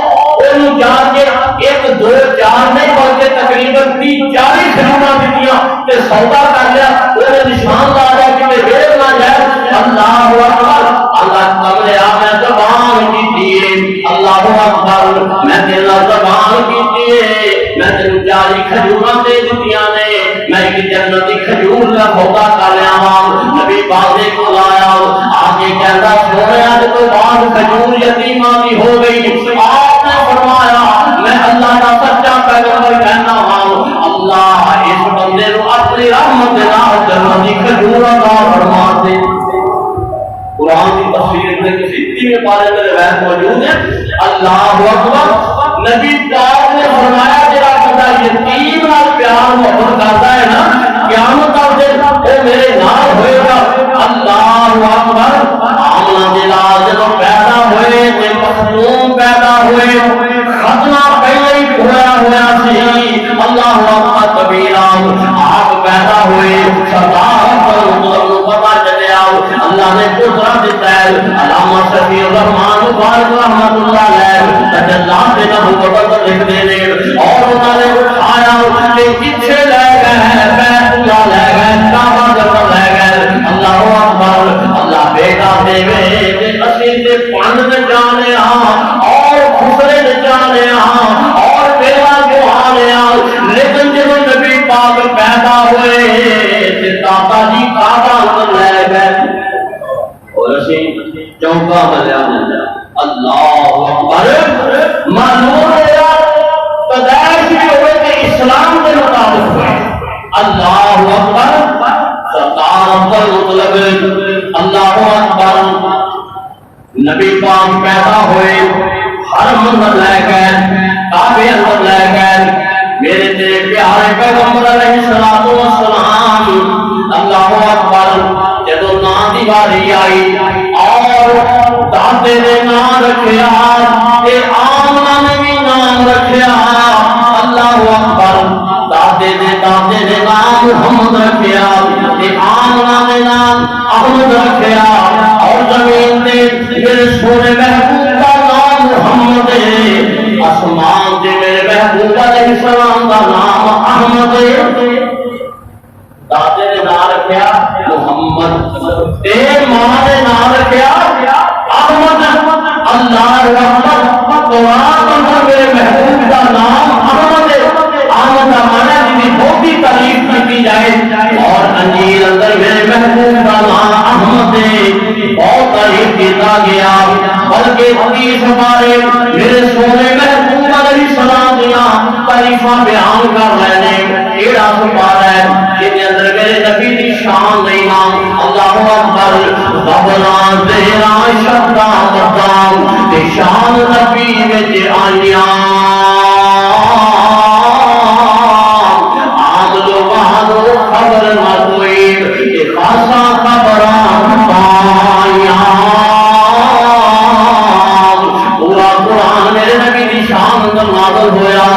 انہوں جا کے ایک دو چار نہیں بلکہ تقریباً 30-40 کھجوراں دتیاں تے سودا کر لیا وہ نشان لا رہا کہ میں دیر نہ جائے اللہ اکبر اللہ کمرے میں زبان کی اللہ اکبر میں دل زبان کی میں تین 40 کھجوراں دے دتیاں نے میں ایک جنتی کھجور کا سودا کر لیا ہوں نبی بازے کو لایا آگے کہتا سونے اج تو بعد کھجور یتیماں دی ہو گئی آپ نے فرمایا میں اللہ کا سچا پیغمبر کہنا ہوں اللہ اس بندے کو اپنی رحمت دے نال جنتی کھجور عطا فرما دے قرآن کی تفسیر میں کسی تین پارے میں روایت موجود ہے اللہ اکبر نبی پاک نے فرمایا جڑا بندہ یتیم نال پیار محبت کرتا ہے نا قیامت کا دن وہ میرے نال ہوئے گا اللہ اکبر آمنہ دے لال جب پیدا ہوئے تے مخلوق پیدا ہوئے ختمہ پہلے ہی ہوا سی اللہ اکبر کبیرہ آپ پیدا ہوئے سردار پتا چلے آؤ اللہ نے دوسرا دیتا ہے علامہ شفیع الرحمان مبارک رحمت اللہ علیہ تجلات نے نبوت لکھ دینے اور انہوں نے اٹھایا کہ پیچھے لے گئے بیت اللہ لے گئے کعبہ جبر لے گئے اللہ اکبر اللہ بیٹا دے گئے اسی سے پڑھ جانے اور خسرے جانے اور پیلا پیدا ہوئے تے دادا جی کعبہ اندر لے گئے اور اسی چوکا بلیا اللہ اکبر معلوم ہوا پیدائش بھی ہوئے کہ اسلام کے مطابق ہوئے اللہ اکبر سرکار افضل مطلب اللہ اکبر نبی پاک پیدا ہوئے حرم اندر لے گئے کعبے اندر لے گئے میرے تیرے پیارے پیغمبر علیہ الصلوۃ والسلام اللہ اکبر جدو نام دی باری آئی اور دادے نے نام رکھیا تے آمنہ نے بھی نام رکھیا اللہ اکبر دادے نے نام محمد رکھیا تے آمنہ نے نام احمد رکھیا اور زمین تے میرے سونے محبوب کا نام محمد ہے آسمان تے میرے محبوب علیہ السلام کا نام احمد ہے دادے نے نام رکھیا محمد تے ماں نے نام رکھیا احمد اللہ اکبر قرآن میں میرے محبوب کا نام احمد ہے احمد کا معنی جی بہت ہی تعریف کی جائے اور انجیل اندر میرے محبوب کا نام احمد ہے بہت تعریف کیا گیا بلکہ حدیث ہمارے میرے سونے محبوب علیہ السلام دیا تعریفاں بیان کر رہے ہیں ایڑا سپار ہے جن اندر میرے نبی دی شان نہیں نام اللہ اکبر ربنا تیرا شبدہ مقام تے شان نبی وچ آئیاں آم جو بہانو خبر نہ کوئی یہ خاصا خبران پائیاں پورا قرآن میرے نبی دی شان اندر نازل ہویا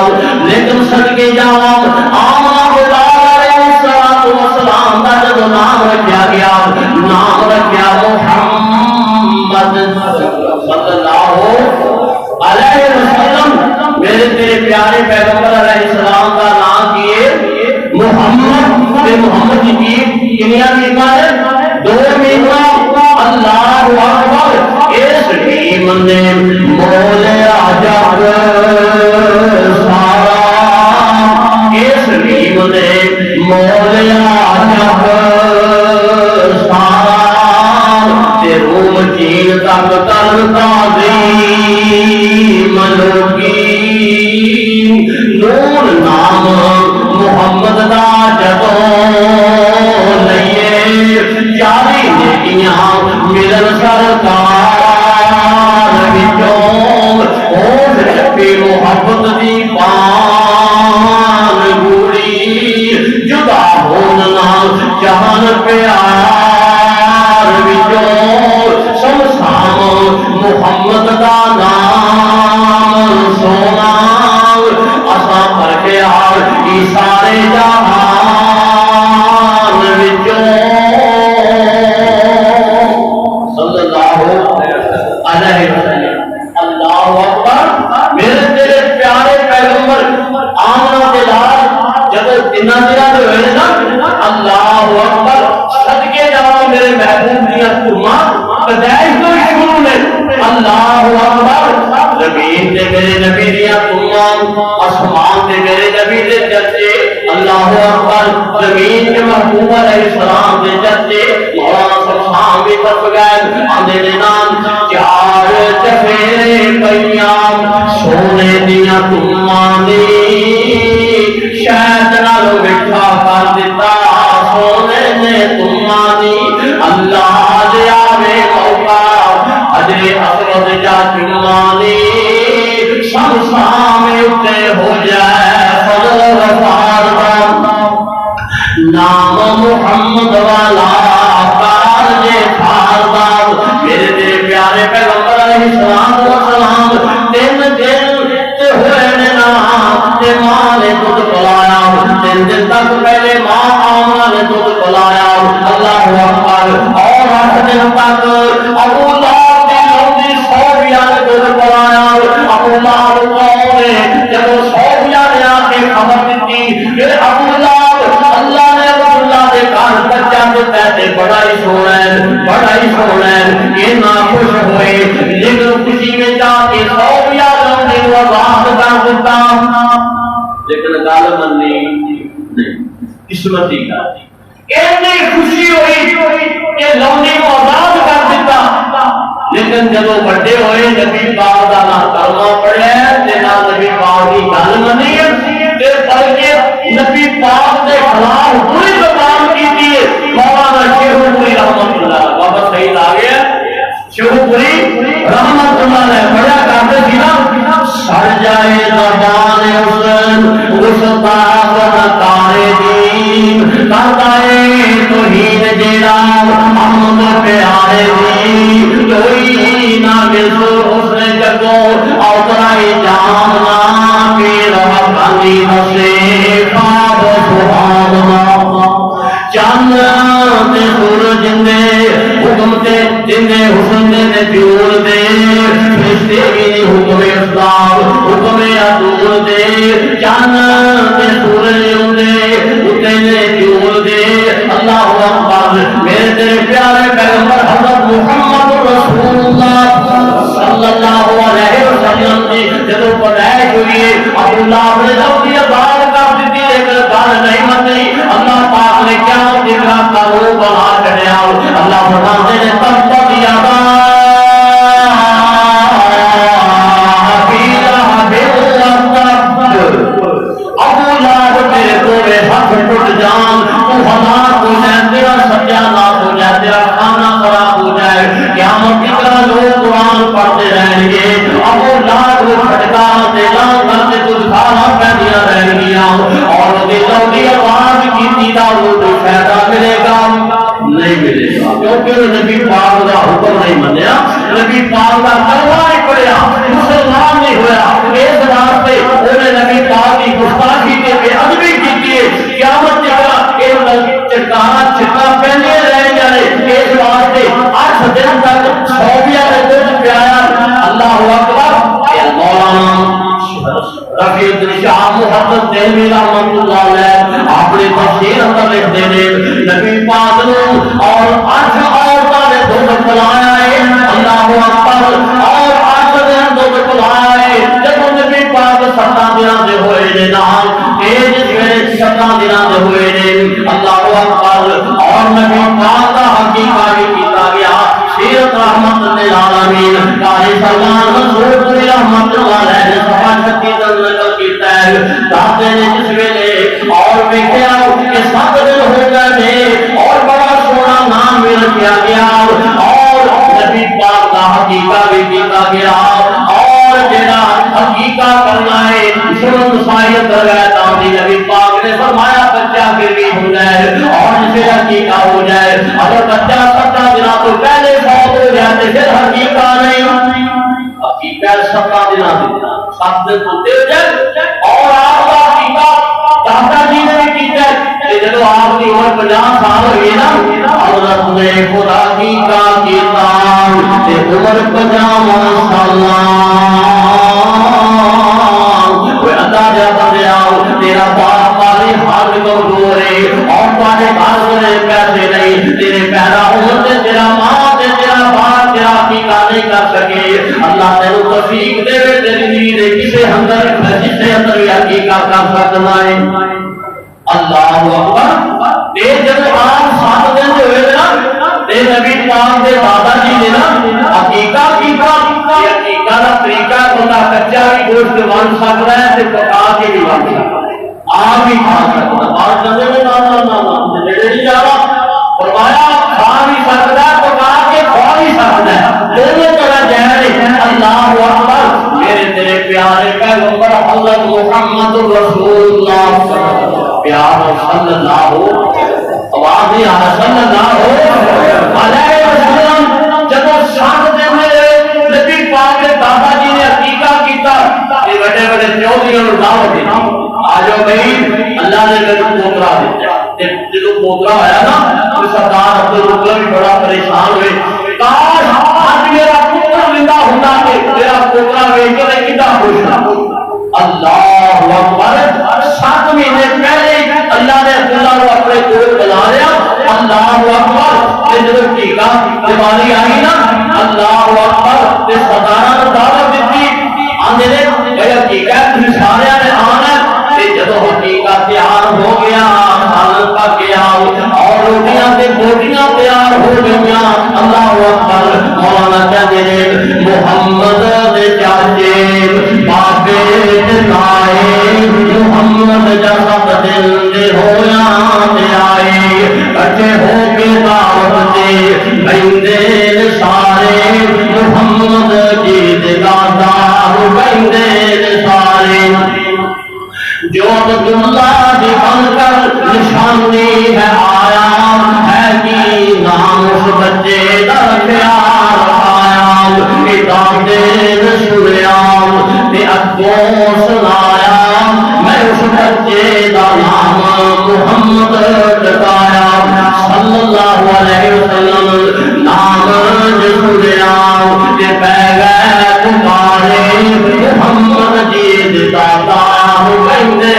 لیکن صدقے جاؤں آمنہ نام رکھا گیا نام رکھا محمد صلی اللہ علیہ وسلم میرے تیرے پیارے پیغمبر علیہ السلام کا نام کیے محمد محمد کی کنیا میمہ ہے دو میمہ اللہ اکبر اس نیم نے مول عجب سارا اس نیم نے مول عجب سارا تے روم چین تک تر تعظیم لوگی نور نام محمد دا جدو لئیے جاری نیکیاں ملن سرکار وچوں ہوش پی محبت دی پان گوڑی جدا ہونا جہان پیار وچوں سمسام محمد دا نام سونا اسا پر کے آر ای سارے جہان وچوں صلی اللہ علیہ وسلم اللہ اکبر میرے تیرے پیارے پیغمبر آمنہ کے لال جب اتنا دیا جو ہے نا اللہ اکبر صدقے جاؤ میرے محبوب دیا تمہاں پیدائش تو شروع نے اللہ اکبر زمین دے میرے نبی دیا تمہاں آسمان دے میرے نبی دے چرچے اللہ اکبر زمین کے محبوب علیہ السلام دے چرچے مولانا سبحان بھی پس گئے آنے دے نام چار چفیرے پیام سونے دیا تمہاں دی شاید نالو مٹھا کر دیتا سونے نے تمہاری اللہ دیا میں موقع حجر اسود جا چمانی سامنے اٹھے ہو جائے فضل وفار نام محمد والا کار جے خاردار میرے تیرے پیارے پیغمبر علیہ السلام تین دن تے ہوئے نے نام تے ماں نے تجھ بلایا تین دن تک پہلے ماں آمنہ نے تجھ بلایا اللہ اکبر اور 8 دن تک ابو لہب کی لمبی صوفیہ نے تجھ بلایا ابو لہب نے جب صوفیہ نے آ کے خبر دیتی کہ ابو لہب اللہ نے اللہ دے کار بچہ کے پیسے بڑا ہی سونا ہے یہ نہ خوش ہوئے لیکن خوشی میں جا کے صوفیہ نے آزاد کر دیتا لیکن گل منی نہیں قسمتی کا اتنی خوشی ہوئی کہ لونڈی کو آزاد کر دیتا، لیکن جب وہ بڑے ہوئے نبی پاک کا نہ کلمہ پڑھے تے نہ نبی پاک کی گل منی تے بلکہ نبی پاک کے خلاف بری زبان کی تھی۔ مولانا شیخ پوری رحمت اللہ بابا سعید آ گیا، شیخ پوری رحمت اللہ نے بڑا کرتے تھی نا، سڑ جائے زبان اس طاقت تارے دین کردائے توحید جیڑا محمد پیارے دی، کوئی نہ ملو اس نے جگو اوترائی جامنا پیر وقتی نسے خواب سبحاننا چاند تے سورج دے حکم تے جندے حسن دے پیور دے فرشتے بھی حکم اسلام حکم عدول دے چاند تے سورج دے اتے دے پیور دے۔ اللہ اکبر، میرے تیرے پیارے پیغمبر حضرت محمد رسول اللہ صلی اللہ علیہ وسلم کی جدو پیدائش ہوئی ابو لہب نے لفظی آزاد کر دیتی، لیکن گل نہیں منی۔ اللہ پاک نے کیا دیکھا قانون بنا چڑیا، اللہ فرماتے نے تبت یدا ابو لہب تیرے کوے ہاتھ ٹوٹ جان، تو ہلاک ہو جائے، تیرا سجا ناک ہو جائے، تیرا کھانا خراب ہو جائے، قیامت کی طرح لوگ قرآن پڑھتے رہیں گے، ابو لہب کو پھٹکا دینا کرتے کچھ کھانا پہنیا رہیں گیا، اور وہ دلوں کی آواز کی تیرا وہ تو فائدہ ملے گا نہیں ملے گا، کیونکہ نبی پاک کا حکم نہیں منیا، نبی پاک کا کلمہ نہیں پڑھیا، مسلمان نہیں ہوا، اس راستے انہیں نبی پاک کی گستاخی کے بے ادبی کی ہے، قیامت کی طرح چٹکارا چھٹا پہنے رہ جائے، اس واسطے 8 دن تک صوفیہ نے دودھ پلایا۔ اللہ اکبر۔ مولانا رفیع الدین شاہ محمد دہلوی رحمۃ اللہ علیہ اپنی تفسیر اندر لکھتے ہیں نبی پاک نو اور 8 عورتوں نے دودھ پلایا ہے، اللہ اکبر، اور 8 دن دودھ پلایا ہے۔ جب نبی پاک 7 دنوں کے ہوئے نے نال تیز سویرے 7 دنوں کے ہوئے نے، اللہ اکبر، اور نبی پاک کا حقیقہ بھی کیتا گیا۔ سیرت رحمت للعالمین قاری سلمان منصور پوری رحمت اللہ علیہ نے صفحہ 36 پر نقل کیتا ہے، داتے نے جس ویلے اور ویکھیا کہ 7 دن ہو گئے نے اور بڑا سونا نام بھی رکھا گیا، اور نبی پاک کا حقیقہ بھی کیتا گیا، اور جڑا حقیقہ کرنا ہے سنن سائیت روایتاں دی نبی پاک نے فرمایا بچہ گروی ہو جائے اور جسے حقیقہ ہو جائے، اگر بچہ 7 دنوں تو پہلے فوت ہو جائے تو پھر حقیقہ نہیں، حقیقہ 7 دنوں کی 7 دن ہوتے ہو جائے، اور آپ کا حقیقہ دادا جی نے بھی کیتا ہے کہ جب آپ کی عمر 50 سال ہوئی نا، حضرت نے خدا کی کا کیتا کہ عمر 50 سال اندازہ بندے آؤ تیرا باپ والی حال کمزور ہے اور تمہارے گھر میں پیسے نہیں، تیرے پیدا ہونے سے تیرا ماں تے تیرا باپ تیرا عقیقہ نہیں کر سکے، اللہ تیرے توفیق دے تیری نیند کسے اندر جسے اندر بھی عقیقہ کر سکنا ہے۔ اللہ اکبر۔ یہ جب آپ 7 دن ہوئے نا تے نبی پاک دے دادا جی نے نا عقیقہ کیتا، یہ عقیقہ دا طریقہ بندہ کچا بھی گوشت بن سکتا ہے تے پکا کے بھی بن سکتا ہے، آپ بھی کھا سکتا ہے، بات کرنے میں نہ نیڑے نہیں جا رہا، فرمایا کھا بھی سکتا ہے پکا کے کھا بھی سکتا ہے، دونوں طرح جائز ہے۔ اللہ اکبر۔ میرے تیرے پیارے پیغمبر حضرت محمد رسول اللہ پیار صلی اللہ آواز نہیں آ صلی اللہ علیہ وسلم جب 7 دن میں نبی پاک کے دادا جی نے عقیقہ کیتا، یہ بڑے بڑے چودھریوں نے دعوت دی، آ جاؤ بھائی اللہ نے میرے پوترا دیا، جب پوترا آیا نا تو سردار عبدالرحمن بھی بڑا پریشان ہوئے، کاش آج میرا پتر زندہ ہوتا کہ میرا پوترا ویچ کے کتنا خوش تھا۔ اللہ اکبر۔ 7 مہینے پہلے اللہ نے عبداللہ کو اپنے کول بنا لیا، اللہ اکبر۔ جب ٹھیکا بیماری آئی نا، اللہ اکبر، تے سردار نے دعوت دیتی، آندے نے ٹھیکا تم سارے نے آنا، تے جب ٹھیکا تیار ہو گیا پا کے آؤ اور روٹیاں تے بوٹیاں تیار ہو گئیاں اللہ اکبر مولانا کہتے ہیں محمد دے چاچے بابے تے تائے محمد جسد دل دے ہویا تے آئے کٹھے ہو کے دعوت تے بہندے سارے محمد جی دے دادا بہندے سارے جو عبداللہ دی بن کر نشانی ہے آیا ہے کہ نام اس بچے دا پیار آیا دادے سنیا اگوں سنایا میں اس بچے دا نام محمد ٹکایا صلی اللہ علیہ وسلم نام سنیا پہ گئے پکارے محمد جی دادا بندے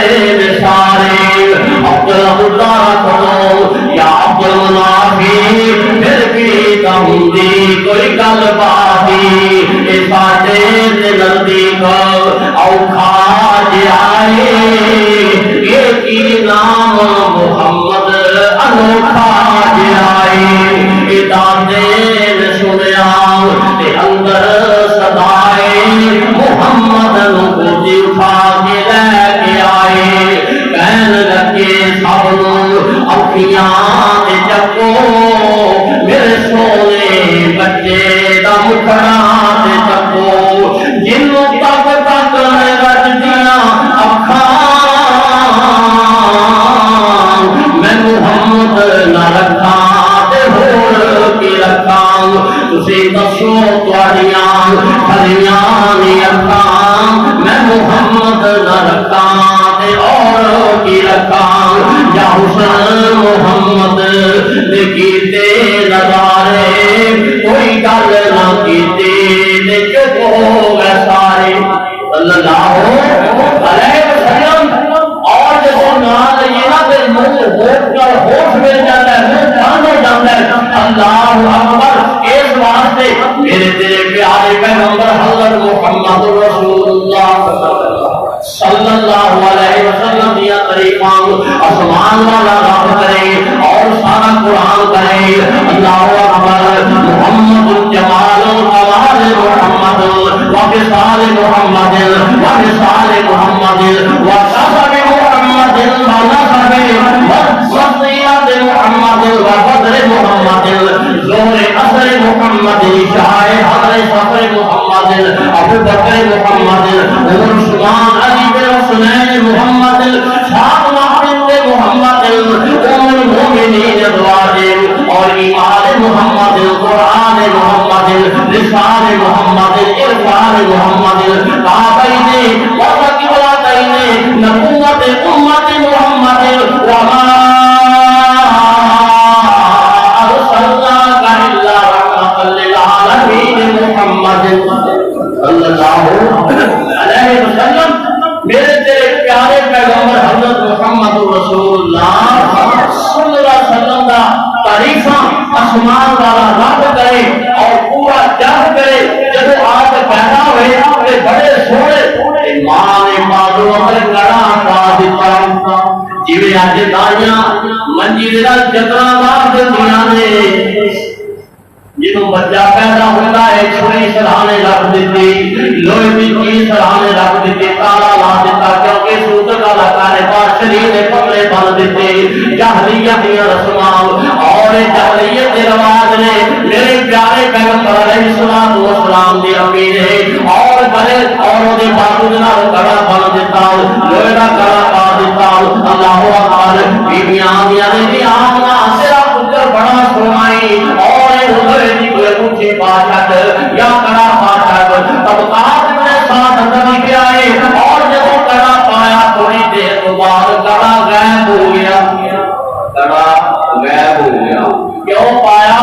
سارے عبداللہ کرو یا عبداللہی پھر بھی کہوندی کوئی گل باتی اے ساڈے نزدیک اوکھا جے آئے یہ کی نام محمد انوکھا جے آئے اے دادے نے سنیا تے اندر صدائے محمد نو گودی اٹھا کے لے کے آئے کہن لگے سب اکھیاں تے چکو میرے سونے بچے دا مکھڑا تے چکو جنوں تک تک رج دیاں اکھاں میں محمد نہ رکھاں تے ہور کی رکھاں تسی دسو تواڈیاں بھریاں نی اکھاں میں محمد نہ رکھاں تے اور کی رکھاں یا حسن محمد دے کیتے نظارے کوئی گل نہ کیتی تے چپ ہو گئے سارے صلی اللہ علیہ وسلم اور جب نال یہ نہ دل منہ ہوش کر ہوش مل جاتا ہے منہ بند ہو جاتا ہے اللہ اکبر اس واسطے میرے تیرے پیارے پیغمبر حضرت محمد رسول اللہ صلی اللہ علیہ وسلم دیا طریقاں آسمان والا رب کرے اور سارا قرآن کرے اللہ اکبر محمد جمال کمال محمد وفصال محمد وفصال محمد وصحب محمد ونصب وصياد محمد وبدر محمد زور اثر محمد شاہ حضر سفر محمد ابو بکر محمد عمر عثمان علی بن حسین محمد فاطمہ بنت محمد ام المؤمنین ازواج اور ایمان محمد قرآن محمد لسان محمد عرفان محمد کعبین وقبلتین نبوت امت محمد وما ارسلناک الا رحمۃ للعالمین محمد صلی اللہ علیہ وسلم میرے تیرے پیارے پیغمبر حضرت محمد رسول اللہ صلی اللہ علیہ وسلم کا تعریفاں آسمان والا رب کرے اور پورا جگ کرے جب آپ پیدا ہوئے تے بڑے سونے ماں نے بازو اپنے گڑا پا دیتا جی اج دائیاں منجی دے نال چتراں مار دیندیاں نے جنوں بچہ پیدا ہوتا ہے چھری سرحانے رکھ دیتی لوہے کی چیز سرحانے رکھ دیتی تالا لا دیتا کیونکہ سود کا لکارے پاس شریر نے پکڑے بن دیتے جاہلیت دیا رسماں اور جاہلیت کے رواج نے میرے پیارے پیغمبر علیہ السلام دی امین ہے اور بڑے اور دے بازو نال کڑا بن دیتا لوہے دا کڑا پا دیتا اللہ اکبر بیبیاں دیا نے آمنا سرا پتر بڑا سونائی اور اونچی باشد یا کڑا باشد طبقات میں ساتھ اندر کے آئے اور جب کڑا پایا تھوڑی دیر تو بعد کڑا غائب ہو گیا کڑا غائب ہو گیا کیوں پایا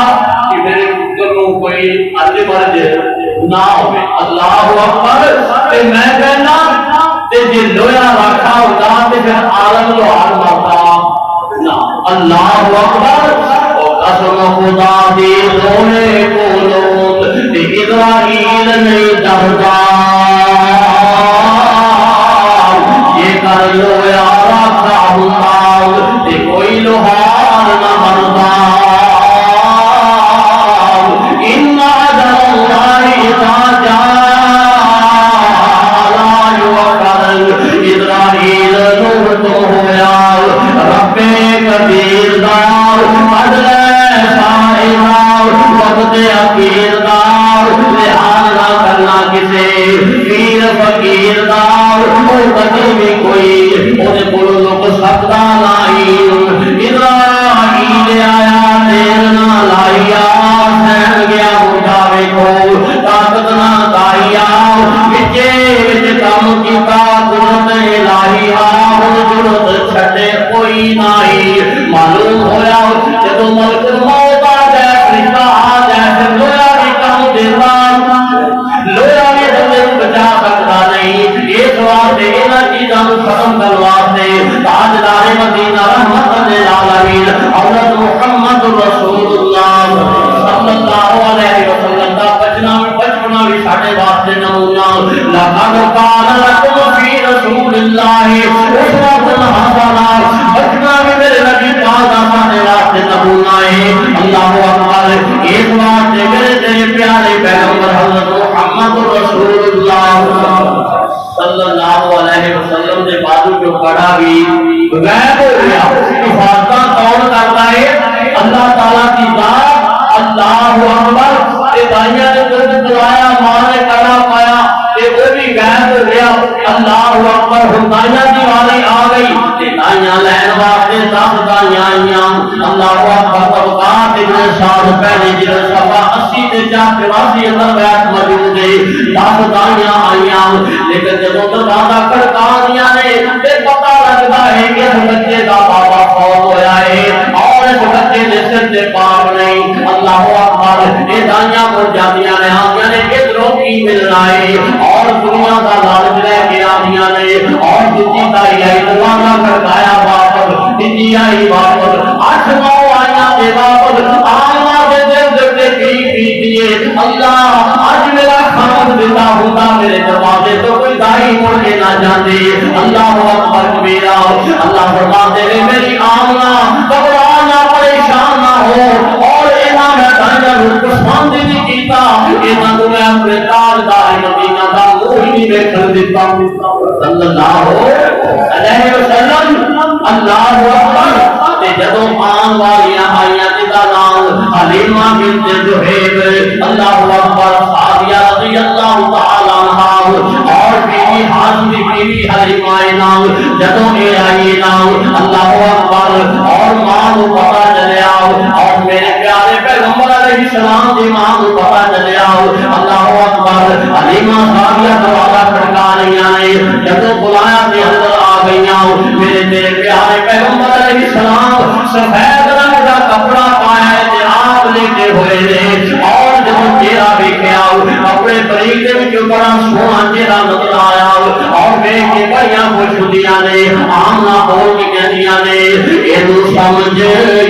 کہ میرے پتر کو کوئی علی مرض نہ ہوئے اللہ اکبر تے میں کہنا تے جی لویا رکھا ہوتا تے پھر عالم لوہار مرتا نہ اللہ اکبر قسم خدا دی سونے کولوں تے اسرائیل نہیں ڈردا یہ کر لو یارا تے کوئی دے حقیر دا لحاظ نہ کرنا کسے پیر فقیر دا او کدی بھی کوئی او دے کول لوک سکدا نہیں اسرائیل آیا دیر نہ لائیا سہن گیا اٹھا ویکھو طاقت نہ دائیا وچے وچ کام کیتا قدرت الہی ہن ضرورت چھڈے کوئی نہیں معلوم ہویا جدوں ملک موت آ جائے فرشتہ آ جائے لویا بھی کام دیتا لویا بھی دل بچا سکتا نہیں اس واسطے انہاں چیزاں نوں ختم کرن واسطے تاجدار مدینہ رحمت للعالمین حضرت محمد رسول اللہ صلی اللہ علیہ وسلم دا بچپنا بھی ساڈے واسطے نمونہ لقد کان لکم فی رسول اللہ اسوۃ حسنہ بچپنا بھی میرے نبی پاک دا ساڈے واسطے نمونہ ہے اللہ اکبر اس واسطے میرے تیرے پیارے پیغمبر حضرت محمد رسول اللہ صلی اللہ علیہ وسلم نے بازو جو کڑا بھی غائب ہو گیا حفاظت کون کرتا ہے اللہ تعالیٰ کی ذات اللہ اکبر یہ دائیاں نے درد دلایا ماں نے کڑا پایا یہ وہ بھی غائب ہو گیا اللہ اکبر ہدایاں دی والی آ گئی دائیاں لین واسطے 10 دائیاں آئیاں اللہ اکبر طبقات ابن سعد پہلے جن صفا 80 تے 84 اندر بیت موجود ہے 10 دائیاں آئیاں لیکن جدوں دروازہ کھڑکا دیا نے تے پتہ لگدا ہے کہ اس بچے دا بابا فوت ہویا ہے اور اس بچے دے سر تے پاک نہیں اللہ اکبر یہ دائیاں مر جاندیاں نے آندیاں نے ادھروں کی ملنا ہے اور دنیا کا لالچ لے کے آدیاں نے اور دوسری دائی آئی دروازہ کھڑکایا واپس تیجی آئی واپس 8 ماں آئیاں دے واپس آئیاں دے دل دے کی دیے اللہ آج میرا خامد دیتا ہوتا میرے دروازے تو کوئی دائی مڑ کے نہ جاندے اللہ اکبر کبیرہ اللہ فرماتے ہیں میری آمنا گھبرانا پریشان نہ ہو اور انہاں میں دائیاں روح پسماندی نہیں کیتا انہاں کو میں اپنے تاجدار مدینہ دا موہی نہیں بیٹھن دیتا صلی اللہ علیہ وسلم اللہ اکبر جدوں آن والیاں آئیاں جدا نام حلیمہ بنت زہیب اللہ اکبر سعدیہ رضی اللہ تعالی عنہا اور بیوی حاضر بیوی حلیمہ نام جدوں اے آئی نام اللہ اکبر اور ماں کو پتہ چلیا اور میرے پیارے پیغمبر علیہ السلام دی ماں کو پتہ چلیا اللہ اکبر حلیمہ سعدیہ دروازہ کھڑکا رہی ہیں جدوں بلایا تے اندر آ گئیاں میرے تیرے پیارے پیغمبر علیہ السلام سفید رنگ کا کپڑا پایا ہے تے آپ لیٹے ہوئے نے اور جب چہرہ دیکھیا کپڑے بریک دے وچ بڑا سوہنا چہرہ نظر آیا اور ویکھ کے بڑیاں خوش ہوندیاں نے آمنا بول کے کہندیاں نے اینو سمجھ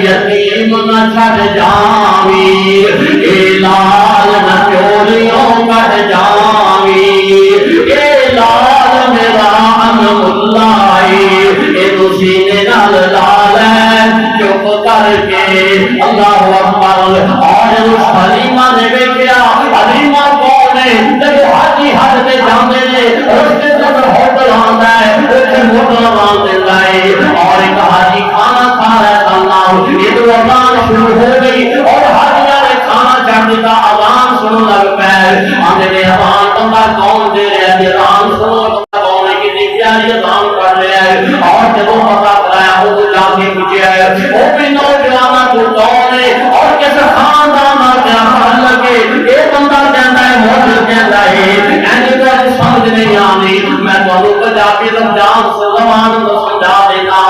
یتیم نہ چھڈ جاویں اے لال نہ چولیوں کٹ جاویں اے لال میرا انم اللہ اینو سینے نال لال چپ کر کے اللہ اکبر اور اس حلیمہ نے دیکھا حلیمہ کون ہے جب حاجی حج تے جاندے نے رستے تے ہوٹل آندا ہے اوتھے ہوٹل وان دیندا ہے اور ایک حاجی کھانا کھا رہا تھا اللہ یہ تو اذان شروع ہو گئی اور حاجیاں نے کھانا چڑھ دیتا اذان سنن لگ پئے آندے نے اذان بندہ کون دے رہا ہے اذان سنو کون ہے کہ پیاری اذان پڑھ رہا ہے اور جب پتہ کرایا وہ جا کے پوچھا ہے وہ بھی نوجوانہ تو کون ہے اور کس خاندان نال کیا پڑھ لگے یہ بندہ کہندا ہے موجود کہندا ہے اینی تو سمجھ نہیں آنی میں تانوں پنجابی رمضان زبان نوں سمجھا دینا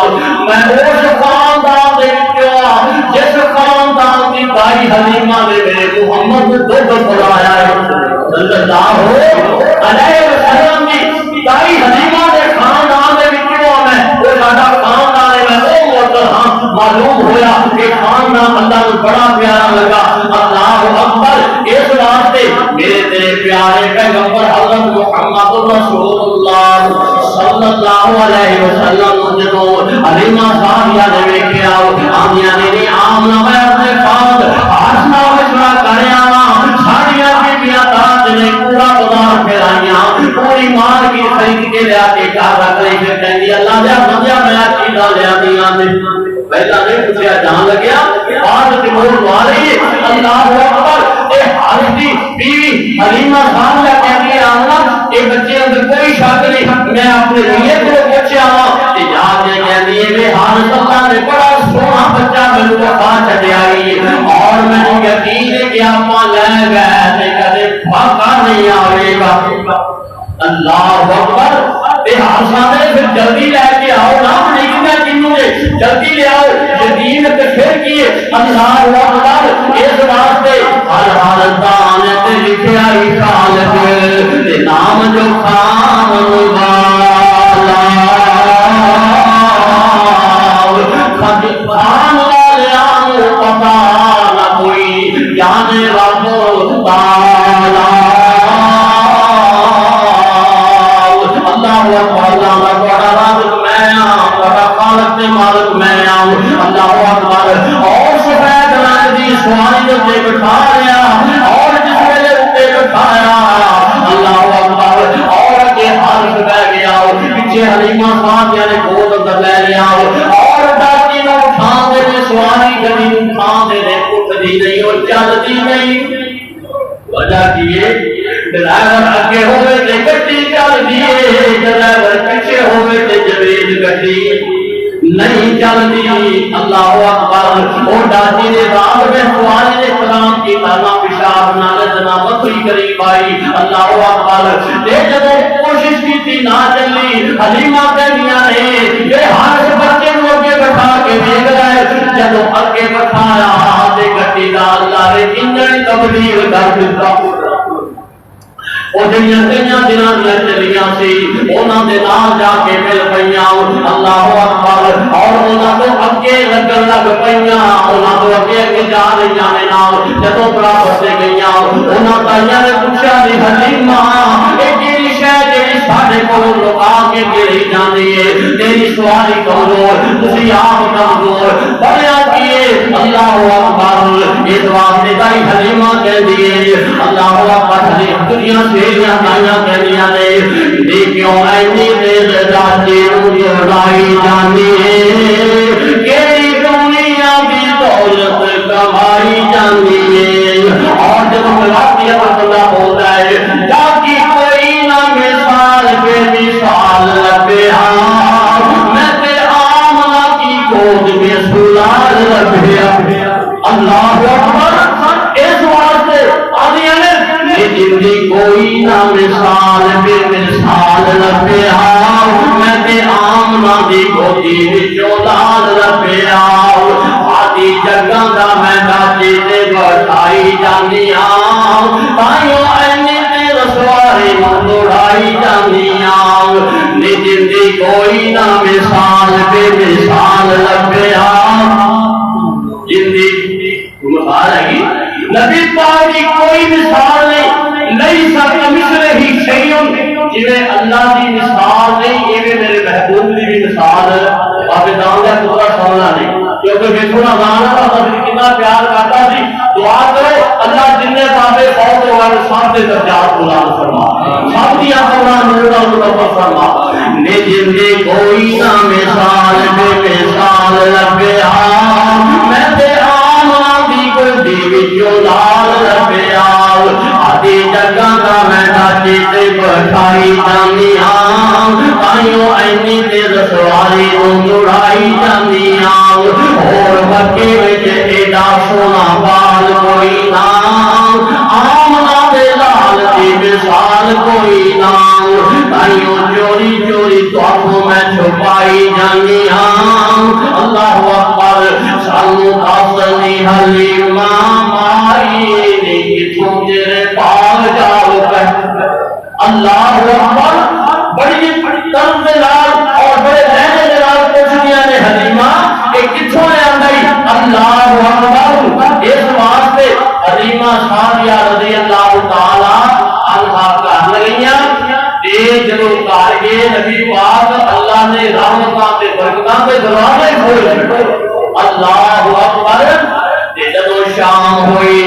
میں اس خاندان دے وچوں جس خاندان دی بھائی حلیمہ نے میرے محمد دودھ پلایا ہے صلی اللہ علیہ وسلم دی بھائی حلیمہ دے خاندان دے وچوں میں وہ ساڈا خاندان ہے میں او محترم معلوم ہویا کہ خاندان اللہ کو بڑا پیارا لگا اللہ اکبر اس واسطے میرے تیرے پیارے پیغمبر حضرت محمد رسول اللہ صلی اللہ علیہ وسلم جدوں حلیمہ صاحبہ نے ویکھیا آندیاں نے آمنا میں اپنے پاس ہاسنا مشورہ کریا ساڈیاں بیبییاں تاج نے پورا بازار پھرائیاں پوری مال کی خرید کے لیا کے گھر رکھ لئی پھر کہندی اللہ دے بندیا میں چیزاں لیا دیاں نے پہلا نہیں پوچھا جان لگیا بعد تے بول والے اللہ اکبر حلیمہ صاحب کا کہہ دیا یہ بچے اندر کوئی شک نہیں، میں اپنے لیے کو پوچھا جا کے کہہ دیے میں حال اللہ نے بڑا سونا بچہ میرے کو کھا چڑیا اور میں یقین ہے کہ آپ لے گئے کدے پھاکا نہیں آئے گا۔ اللہ اکبر سامنے پھر جلدی لے کے آؤ نا، نہیں میں کنوں نے جلدی لے آؤ یقین تے پھر کیے اللہ اکبر اس واسطے ہر حالتان تے لکھیا ہی خالق تے نام جو خان والا خان والیاں پتا نہ کوئی جانے رب تعالی مالک میں آؤں اللہ اکبر اور سفید رنگ دی سواری تے بٹھا لیا اور جس ویلے تے بٹھایا اللہ اکبر اور اگے حارث بیٹھ گیا پیچھے حلیمہ صاحب نے گود اندر لے لیا اور ڈاکی نو اٹھا دے سواری گڑی نو اٹھا دے اٹھدی نہیں اور چلدی نہیں وجہ کیے ڈرائیور اگے ہوئے تے گڈی چل دیے ڈرائیور پیچھے ہوئے تے جوید گڈی نہیں چلتی اللہ اکبر اور ڈاچی نے رات میں سواری نے سلام کی نہ پیشاب نہ لجنا بکری قریب آئی اللہ اکبر دے جب کوشش کی تھی نہ چلی حلیمہ کہنیاں نے یہ ہر بچے کو اگے بٹھا کے دیکھ رہے جب اگے بٹھایا دے گٹی دا اللہ نے انجن تبدیل کر دیتا وہ جنیاں کئیاں دناں چلیاں سی انہاں دے نال جا کے مل پئیاں اللہ اکبر اور انہاں تو اگے لگن لگ پئیاں انہاں تو اگے جا رہیاں نے نال جدوں برابر تے گئیاں انہاں تائیاں نے پوچھا نہیں حلیمہ اے کیڑی شے جڑی ساڈے کول لوکا کے گری جاندی ہے تیری سواری کمزور تسی آپ کمزور بڑیا کیے اللہ اکبر اس واسطے تائی حلیمہ کہندی ہے اللہ اکبر دنیا سے دنیا کہنیاں نے دیکھو اینی دل ڈاچی نو جڑائی جانی ہے کیڑی دنیا دی دولت کمائی جانی ہے اور جب ملاقات اللہ ہوتا ہے جاکی کوئی نہ مثال بے مثال لبیا میں تے آمنہ کی گود میں سلال لبیا اللہ اکبر اس واسطے آدھیاں نے زندگی کوئی نہ مثال بے مثال لبیا میں تے آمنہ دی گودی وچوں لال لبیا آدھی جگہ دا میں ڈاچی تے بٹھائی جانیاں تائیوں اینی تے رسواری نو لڑائی جانیاں زندگی کوئی نہ مثال بے مثال لبیا زندگی مثال ہے گی نبی پاک کی کوئی مثال نہیں نہیں سب مثل ہی شیئن جنہیں اللہ کی مثال نہیں یہ میرے محبوب کی بھی مثال ہے آپ دان کا پورا سونا نہیں کیونکہ میں تھوڑا دانا تھا تب کتنا پیار کرتا تھی دعا کرو اللہ جن نے بابے فوت ہو گئے سب کے درجات بلند فرما سب کی اپنا نور مطلب فرما نے زندگی کوئی نہ مثال بے مثال لگیا میں تے آمنہ دی گودی وچوں لال لبیا آدھی جگہ دا میں ڈاچی تے بٹھائی جانیاں تائیوں اینی تے رسواری نو لڑائی جانیاں اور مکے وچ ایڈا سونا بال کوئی نہ آمنہ دے لال دی مثال کوئی نہ تائیوں چوری چوری تو میں چھپائی جانیاں اللہ اکبر سانو دسنی حلیمہ مائی نی کتھوں تیرے پاس جاؤ اللہ اکبر بڑی طرز لال اور بڑے رہنے لال پوچھنیاں نے حلیمہ کہ کتھوں نے آندائی اللہ اکبر اس واسطے حلیمہ سعدیہ رضی اللہ تعالی عنہا کہہ لگیاں جدو کارگے نبی پاک اللہ نے رحمتاں تے برکتاں تے دروازے کھولے اللہ اکبر جدو شام ہوئی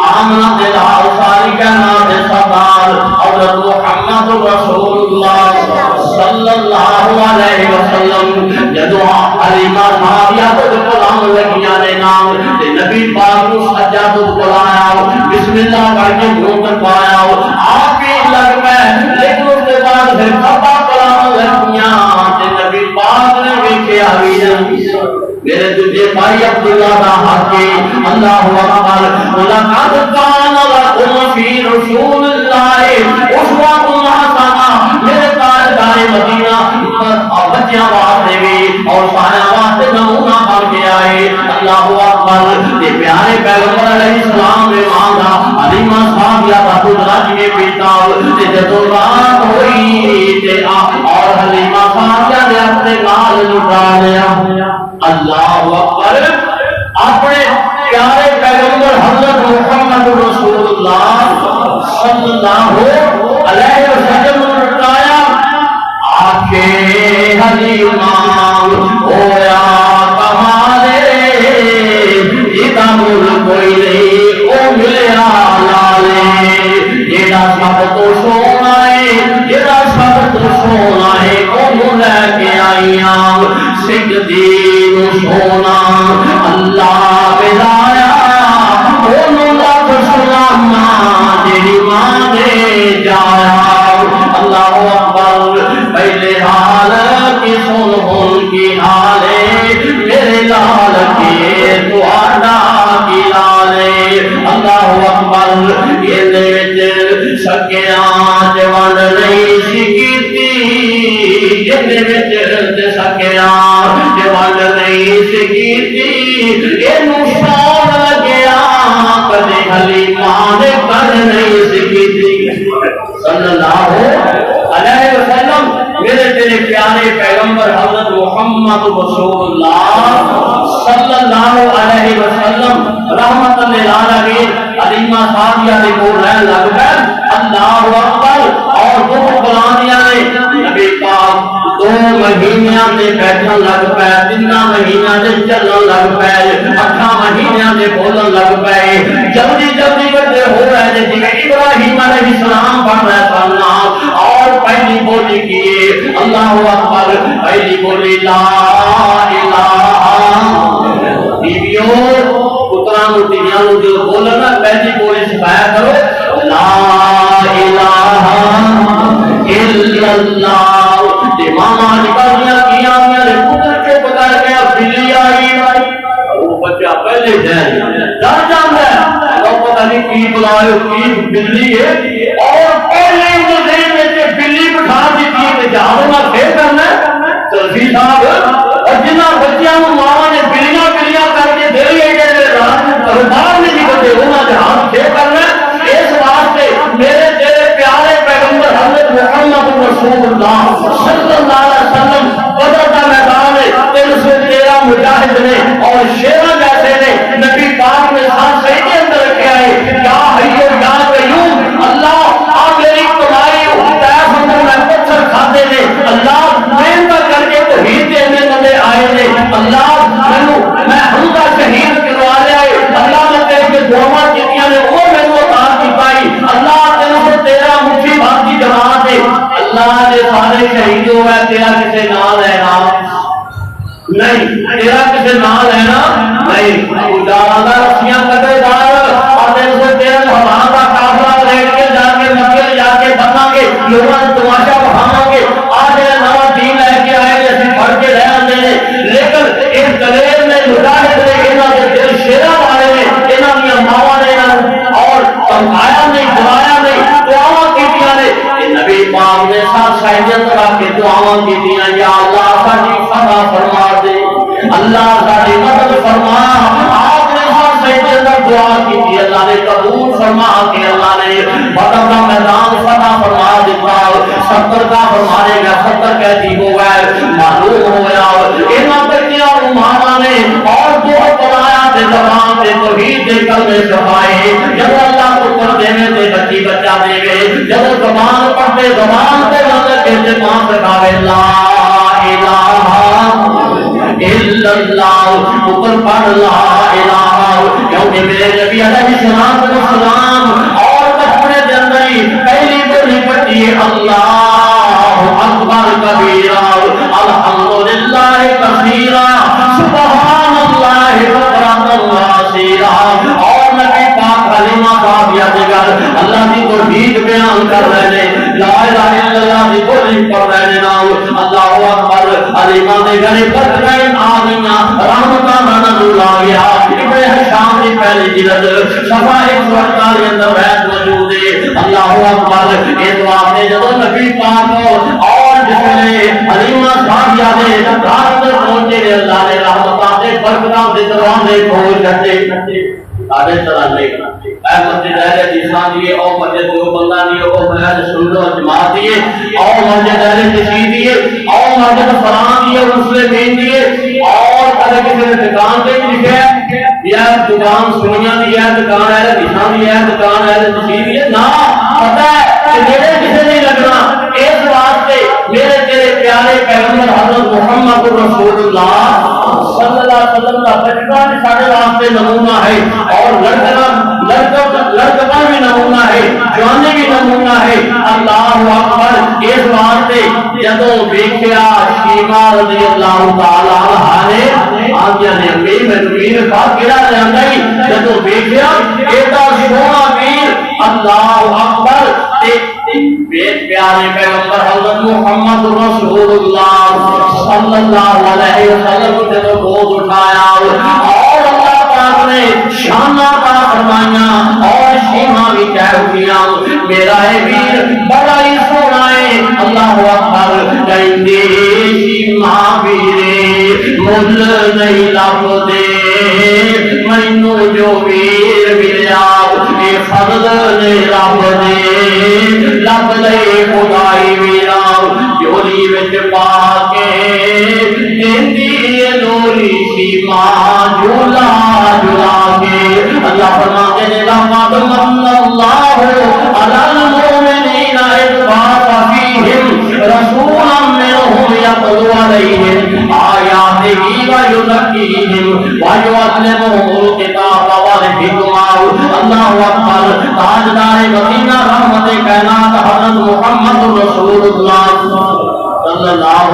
آمنہ دے لال ساری کہنا دے سردار حضرت محمد رسول اللہ صلی اللہ علیہ وسلم جدو حلیمہ صحابیہ کو کلام لگیاں نے نام نبی پاک کو سجا تو بلایا بسم اللہ پڑھ کے منہ تک پایا پھر کھپا کلام لگیاں تے نبی پاک نے ویکھیا وی جاندی میرے تجھے بھائی عبداللہ دا حقی اللہ اکبر وَلَقَدْ كَانَ لَكُمْ فِي رَسُولِ اللَّهِ أُسْوَةٌ حَسَنَةٌ میرے تاجدار مدینہ بچیاں واسطے بھی اور سارے واسطے نمونہ بن کے آئے اللہ اکبر یہ پیارے پیغمبر علیہ السلام نے مانگا حلیمہ صاحبہ کا خود رج کے پیتا تے جدوں رات ہوئی تے اور حلیمہ صاحبہ نے اپنے نال لٹا لیا اللہ اکبر اپنے پیارے پیغمبر حضرت محمد رسول اللہ صلی اللہ علیہ وسلم نے بتایا آنکھیں حلیمہ ہویا کمالے جیتا مل کوئی نہیں او ملیا لالے جیتا سب تو سونا ہے جیتا سب تو سونا ہے او لے کے آئیاں سکھ دین سونا اللہ بلایا او لکھ سلاما جیڑی ماں دے جایا اللہ اکبر پہلے حال کی سن کی حالے میرے لال کے دعانا کی لالے اللہ اکبر یہ سکیاں جوان نہیں سکیتی یہ سکیاں جوان نہیں سکیتی یہ سون لگیا کدے حلیمہ نے کر نہیں سکیتی صلی اللہ علیہ وسلم میرے تیرے پیارے پیغمبر حضرت محمد رسول اللہ صلی اللہ علیہ وسلم رحمت للعالمین حلیمہ صاحبہ نے کو رہن لگ گئے اللہ اکبر اور دو بلانیاں نے نبی پاک 2 مہینیاں نے بیٹھن لگ پے 3 مہینیاں نے چلن لگ پے 8 مہینیاں نے بولن لگ پے جلدی جلدی بڑے ہو رہے تھے ابراہیم علیہ السلام پڑھ رہے سن اور پہلی بولی کی اللہ اکبر پہلی بولی لا الہ بیویوں پتران و بیویوں جو بولنا پہلی بولی سکھایا کرو لا الہ الا اللہ ماما نکالیا کیا میرے پتر کے بغیر گیا بلی آئی وہ بچہ پہلے جائے ڈر جاتا ہے اور پتہ نہیں کی بلائے کی بلی ہے اور پہلے ذہن میں بلی بٹھا دیتی ہے کہ جہاں میں پھر کرنا سلفی صاحب اور جنہ بچیاں ماما نے بلیاں بلیاں کر کے دے باہر نہیں نکلتے انہوں نے ہاتھ پھر کرنا اس واسطے میرے تیرے پیارے پیغمبر حضرت محمد رسول اللہ صلی اللہ علیہ وسلم بدر کا میدان ہے 313 مجاہد نے اور شیرہ جیسے نے نبی پاک نے ساتھ صحیح کے اندر رکھے آئے یا حیو یا قیوم اللہ آپ میری کمائی تیس اندر میں پتھر کھاتے نے اللہ محنت کر کے توحید دینے والے آئے نے اللہ میں حمدہ شہید کروا لے آئے اللہ نے تیرے کے دعا کیتیاں نے وہ میں وہ کہا کی پائی اللہ 313 مٹھی بھر کی جماعت ہے اللہ نے سارے شہید ہوا تیرا کسے نام لینا نہیں تیرا کسے نام لینا نہیں اجازہ رسیاں کٹے دار اور 313 ہمارا کا قافلہ ریٹ کے جا کے مکے جا کے بنا کے لوگوں نے تماشا بہانا کے آج نوا دین لے کے آئے جیسے پڑھ کے رہ آتے ہیں لیکن اس دلیل میں مجاہد نے انہوں نے دل شیرہ والے نے انہوں نے ماوا نے اور سمجھایا نہیں دلایا نہیں دعاواں کیتیاں نے نبی پاک نے ساتھ شہیدیت رکھ کے دعاواں کیتیاں یا اللہ ساڈی فتح فرما دے اللہ ساڈی مدد فرما آپ نے ساتھ شہیدیت دعا کی اللہ نے قبول فرما کے اللہ نے بدر کا میدان فتح فرما دیتا 70 کا فرمانے گا 70 کیسی ہو گئے معلوم ہو گیا انہاں بچیاں ماما نے اور دو بنایا تے زبان تے توحید دے کلمے سکھائے جب اللہ کو کر دینے تے بچی بچہ دے گئے جب زبان پڑھتے زبان تے مطلب کہتے ماں سکھاوے لا الہ الا اللہ اوپر پڑھ لا الہ کیونکہ میرے نبی علیہ السلام اور بچپنے دے اندر ہی پہلی بولی پڑھی اللہ اکبر کبیرہ الحمدللہ کثیرہ سبحان اللہ بکرۃ واسیرہ اور نبی پاک حلیمہ صاحبہ کے گھر اللہ کی توحید بیان کر رہے ہیں لا الہ الا اللہ کی بولی دے گھر برکتیں آ گئیاں رحمتاں دا نزول آ گیا ابن ہشام دی پہلی جلد صفحہ 148 اندر بیت موجود ہے اللہ اکبر اس واسطے جدوں نبی پاک اور جسے حلیمہ صاحبہ دے گھر اندر پہنچے اللہ نے رحمتاں دے برکتاں دے دروازے کھول چھڈے آدھے طرح لے اے مسجد اہل جیسان دیئے او مسجد جو بندہ دیئے او مسجد سنت و جماعت دیئے او مسجد اہل تشیع دیئے او مسجد فران دیئے مسلمین دیئے اور اگر کسی نے دکان دے لکھے یہ دکان سنیاں دیئے دکان اہل جیسان دیئے دکان اہل تشیع دیئے نا پتہ ہے کہ میرے کسی نہیں لگنا اس واسطے میرے تیرے پیارے پیغمبر حضرت محمد رسول اللہ صلی اللہ علیہ وسلم کا بچپنا بھی سارے واسطے نمونہ ہے اور لڑکپن بھی نمونہ ہے جوانی بھی نمونہ ہے اللہ اکبر اس واسطے جدوں دیکھیا شیما رضی اللہ تعالی عنہا نے آگیا نے امیر میں نبیر پاک گرا جاندہ ہی جدوں دیکھیا ایتا سونا پیر اللہ اکبر پیارے پیغمبر حضرت محمد رسول اللہ صلی اللہ علیہ وسلم نے تو گود اٹھایا اور اللہ پاک نے شانہ کا فرمایا اور شیما بھی کہہ اٹھیا میرا ویر بڑا ہی سونا ہے اللہ اکبر کہندے شیما ویرے مل نہیں لب دے مینوں جو ویر ملیا اے فضل نے رب دے لب لے خدائی ویرا جولی وچ پا کے دیندی لوری شیما جھولا جھولا کے اللہ فرماتے ہیں لقد من اللہ علی المؤمنین اذ بعث فیہم رسولا منہم یتلو علیہم آیاتہ ویزکیہم ویعلمہم الکتاب والحکمہ اللہ اکبر تاجدار مدینہ رحمت کائنات حضرت محمد رسول اللہ صلی اللہ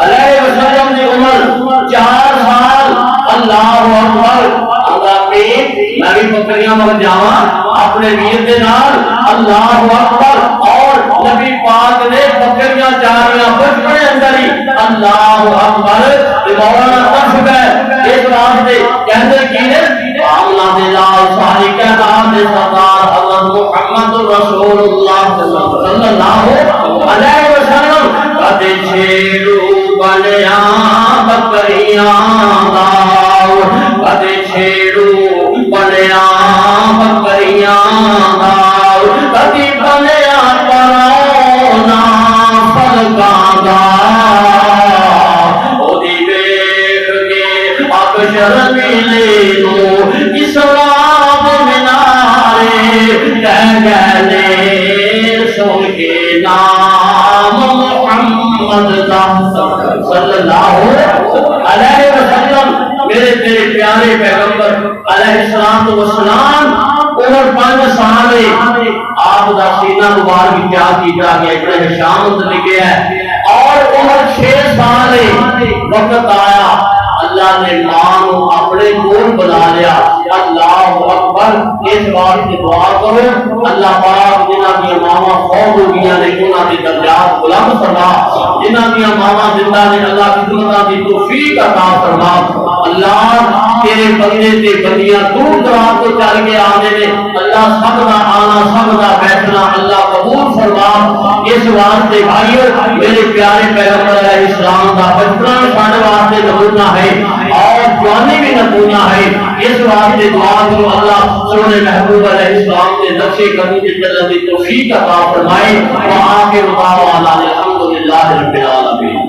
علیہ وسلم کی عمر 4 سال اللہ اکبر اللہ میں بھی بکریاں مر جاواں اپنے ویر دے نال اللہ اکبر اور نبی پاک نے بکریاں چاریاں بچپنے اندر ہی اللہ اکبر مولانا تخت ہے اس واسطے کہندے کی نے آمنا دے لال ساری کہنام دے سردار حضرت محمد رسول اللہ صلی اللہ علیہ وسلم کدے چھیڑو بنیا بکریاں داؤ کدے چھیڑو بنیا بکریاں داؤ کدی بنیا پرونا فلکاں دا او دی ویکھ کے اکشر ملے نو اسلام منارے کہہ گلے سن کے نام محمد صلی اللہ علیہ وسلم میرے تیرے پیارے پیغمبر علیہ السلام عمر 5 سال آپ دا سینہ مبارک کیا کیا گیا ابن ہشام نے لکھا ہے اور عمر 6 سال وقت آیا اللہ نے ماں کو اپنے کول بنا لیا اللہ اکبر اس بات کی دعا کرو اللہ پاک جنہاں دی ماواں فوت ہو گئی نے انہاں دی درجات بلند فرما جنہاں دی ماواں زندہ نے اللہ خدمتاں دی توفیق عطا فرما اللہ تیرے بندے تے بندیاں دور دراز تو چل کے آنے نے اللہ سب دا آنا سب دا بیٹھنا اللہ قبول فرما اس واسطے بھائیو میرے پیارے پیغمبر علیہ السلام دا بچپنا ساڈے واسطے نمونہ ہے اور جوانی بھی نمونہ ہے اس واسطے دعا کرو اللہ سونے محبوب علیہ السلام کے نقش قدم کی چلنے کی توفیق عطا فرمائے وآخر دعوانا الحمدللہ رب العالمین.